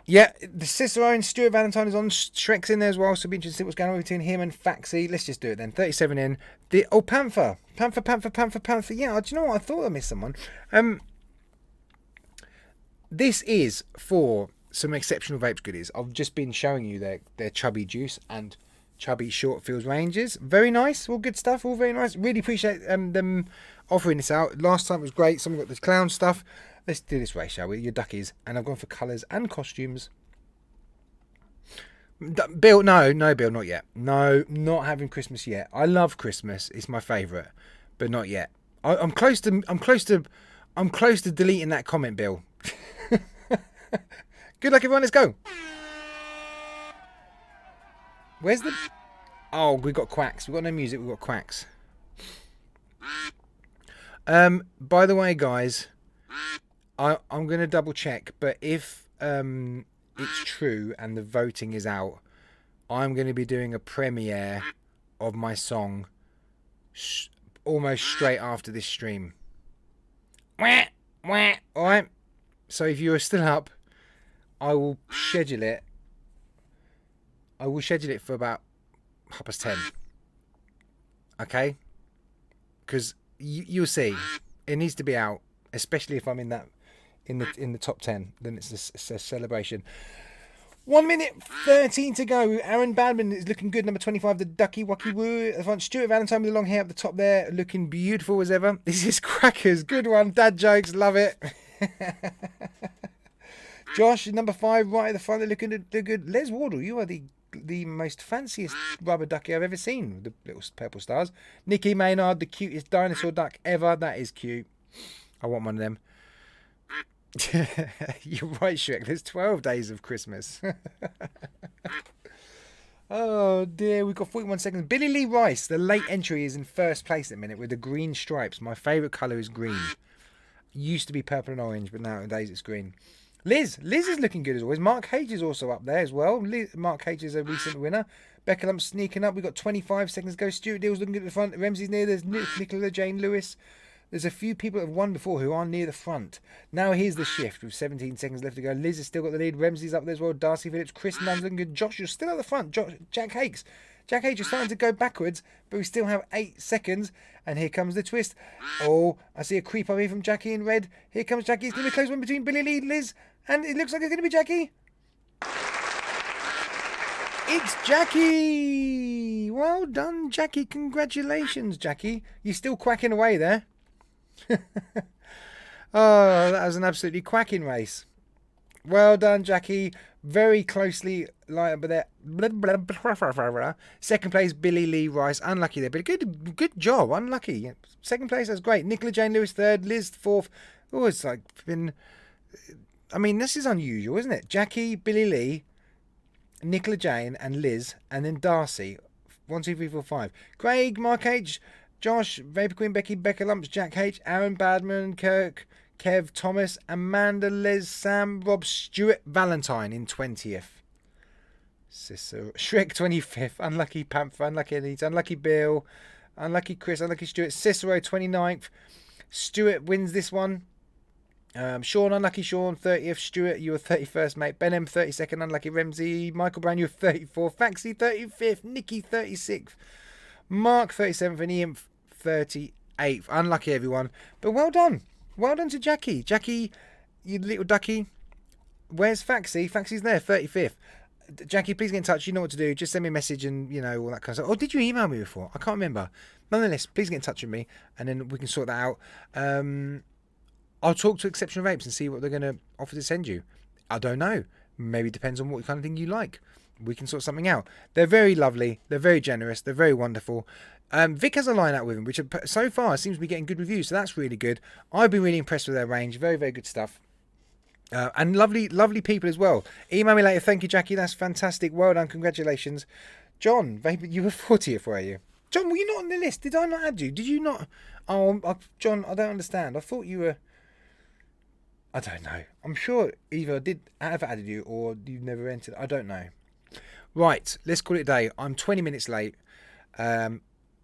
Yeah, the Cicero and Stuart Valentine is on. Shrek's in there as well, so it'll be interesting to see what's going on between him and Faxi. Let's just do it then. 37 in. Panther. Yeah, do you know what? I thought I missed someone. This is for some exceptional vapes goodies. I've just been showing you their chubby juice and chubby short fields ranges. Very nice, all good stuff, all very nice. Really appreciate them offering this out. Last time it was great. Someone got this clown stuff. Let's do this race, shall we? Your duckies. And I've gone for colours and costumes. Bill, no, Bill, not yet. No, not having Christmas yet. I love Christmas. It's my favourite, but not yet. I'm close to deleting that comment, Bill. Good luck, everyone. Let's go. Where's the... Oh, we've got quacks. We've got no music. We've got quacks. By the way, guys... I'm going to double check, but if it's true and the voting is out, I'm going to be doing a premiere of my song almost straight after this stream. Alright? So if you are still up, I will schedule it. I will schedule it for about 10:30. Okay? Because you'll see. It needs to be out, especially if I'm in that... in the top 10, then it's a celebration. 1 minute 13 to go. Aaron Badman is looking good. Number 25, the Ducky Wucky Woo at the front. Stuart Valentine with the long hair up the top there, looking beautiful as ever. This is Crackers. Good one. Dad jokes. Love it. Josh, number 5, right at the front. They're looking good. Les Wardle, you are the most fanciest rubber ducky I've ever seen. The little purple stars. Nikki Maynard, the cutest dinosaur duck ever. That is cute. I want one of them. You're right, Shrek. There's 12 days of Christmas. Oh dear, we've got 41 seconds. Billy Lee Rice, the late entry, is in first place at the minute with the green stripes. My favourite colour is green. Used to be purple and orange, but nowadays it's green. Liz is looking good as always. Mark H is also up there as well. Mark H is a recent winner. Becca Lump sneaking up. We've got 25 seconds to go. Stuart Deal's looking good at the front. Ramsey's near. There's Nicola Jane Lewis. There's a few people that have won before who are near the front. Now here's the shift with 17 seconds left to go. Liz has still got the lead. Ramsey's up there as well. Darcy Phillips, Chris Nunn's looking good. Josh, you're still at the front. Jack Hakes. Jack Hakes is starting to go backwards, but we still have 8 seconds. And here comes the twist. Oh, I see a creep up here from Jackie in red. Here comes Jackie. It's going to be a close one between Billy Lee and Liz. And it looks like it's going to be Jackie. It's Jackie. Well done, Jackie. Congratulations, Jackie. You're still quacking away there. Oh, that was an absolutely quacking race. Well done, Jackie. Very closely lined up there. Second place, Billy Lee Rice. Unlucky there, but good job. Unlucky. Second place, that's great. Nicola Jane Lewis third. Liz fourth. Oh, it's like been... I mean, this is unusual, isn't it? Jackie, Billy Lee, Nicola Jane, and Liz, and then Darcy. 1, 2, 3, 4, 5. Craig, Mark H, Josh, Vapor Queen, Becky, Becca Lumps, Jack H, Aaron Badman, Kirk, Kev, Thomas, Amanda, Les, Sam, Rob, Stuart Valentine in 20th. Cicero, Shrek 25th. Unlucky Panther, unlucky Anita, unlucky Bill, unlucky Chris, unlucky Stuart. Cicero 29th. Stuart wins this one. Sean, unlucky Sean, 30th. Stuart, you were 31st, mate. Ben M, 32nd, unlucky Ramsey. Michael Brown, you were 34th. Faxi, 35th. Nikki, 36th. Mark, 37th. And Ian, 38th. Unlucky, everyone. But well done. Well done to Jackie. Jackie, you little ducky. Where's Faxi? Faxi's there, 35th. Jackie, please get in touch. You know what to do. Just send me a message and, you know, all that kind of stuff. Or did you email me before? I can't remember. Nonetheless, please get in touch with me and then we can sort that out. I'll talk to Exceptional Vapes and see what they're going to offer to send you. I don't know. Maybe it depends on what kind of thing you like. We can sort something out. They're very lovely. They're very generous. They're very wonderful. Vic has a line out with them, which so far seems to be getting good reviews. So that's really good. I've been really impressed with their range. Very, very good stuff. And lovely, lovely people as well. Email me later. Thank you, Jackie. That's fantastic. Well done. Congratulations. John, you were 40th, were you? John, were you not on the list? Did I not add you? Did you not? Oh, John, I don't understand. I thought you were... I don't know. I'm sure either I did have added you or you've never entered. I don't know. Right, let's call it a day. I'm 20 minutes late.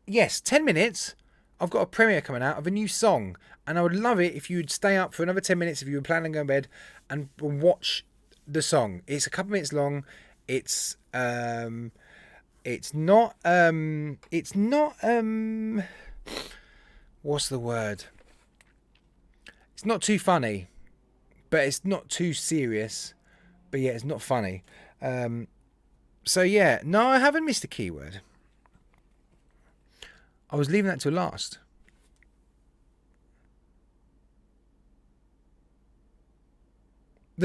Yes, 10 minutes. I've got a premiere coming out of a new song. And I would love it if you'd stay up for another 10 minutes if you were planning on going to bed and watch the song. It's a couple minutes long. It's not what's the word? It's not too funny, but it's not too serious. But yeah, it's not funny. So yeah, no, I haven't missed a keyword. I was leaving that till last.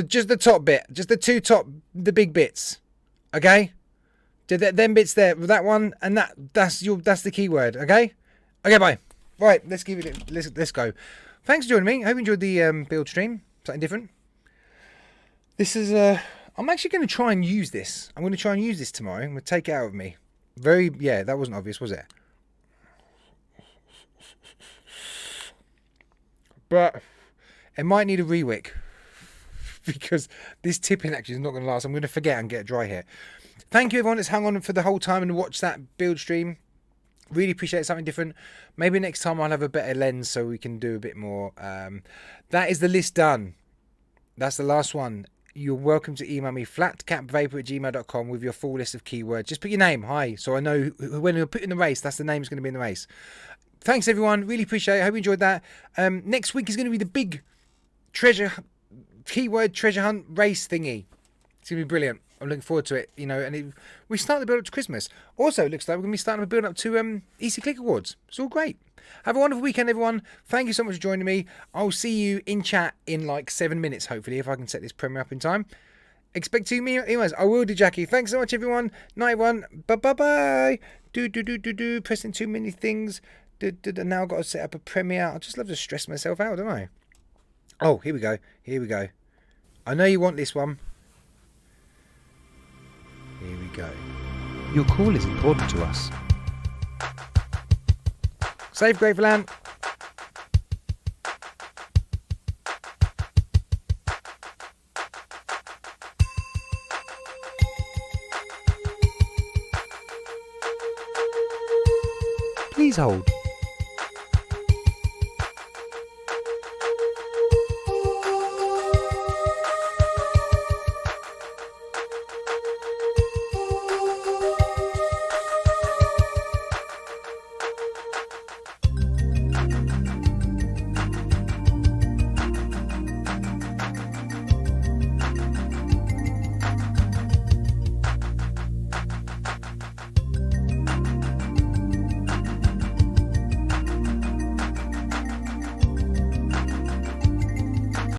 Just the top bit, just the big bits, okay? Them bits there, that one, and that's the keyword, okay? Okay, bye. Right, let's go. Thanks for joining me. I hope you enjoyed the build stream. Something different. This is I'm actually going to try and use this. I'm going to try and use this tomorrow. I'm going to take it out of me. Yeah, that wasn't obvious, was it? But it might need a rewick because this tipping actually is not going to last. I'm going to forget and get dry hair. Thank you everyone that's hung on for the whole time and watched that build stream. Really appreciate something different. Maybe next time I'll have a better lens so we can do a bit more. That is the list done. That's the last one. You're welcome to email me flatcapvapor@gmail.com with your full list of keywords. Just put your name, hi, so I know when you're putting the race, that's the name that's going to be in the race. Thanks everyone, really appreciate it. Hope you enjoyed that. Next week is going to be the big keyword treasure hunt race thingy. It's going to be brilliant. I'm looking forward to it, you know, and we start the build up to Christmas. Also, it looks like we're going to be starting to build up to EC Click Awards. It's all great. Have a wonderful weekend, everyone. Thank you so much for joining me. I'll see you in chat in like 7 minutes, hopefully, if I can set this premiere up in time. Expect 2 emails. I will do, Jackie. Thanks so much, everyone. Night, everyone. Bye-bye-bye. Pressing too many things. Now I've got to set up a premiere. I just love to stress myself out, don't I? Oh, here we go. Here we go. I know you want this one. Here we go. Your call is important to us. Save Grateful Ant. Please hold.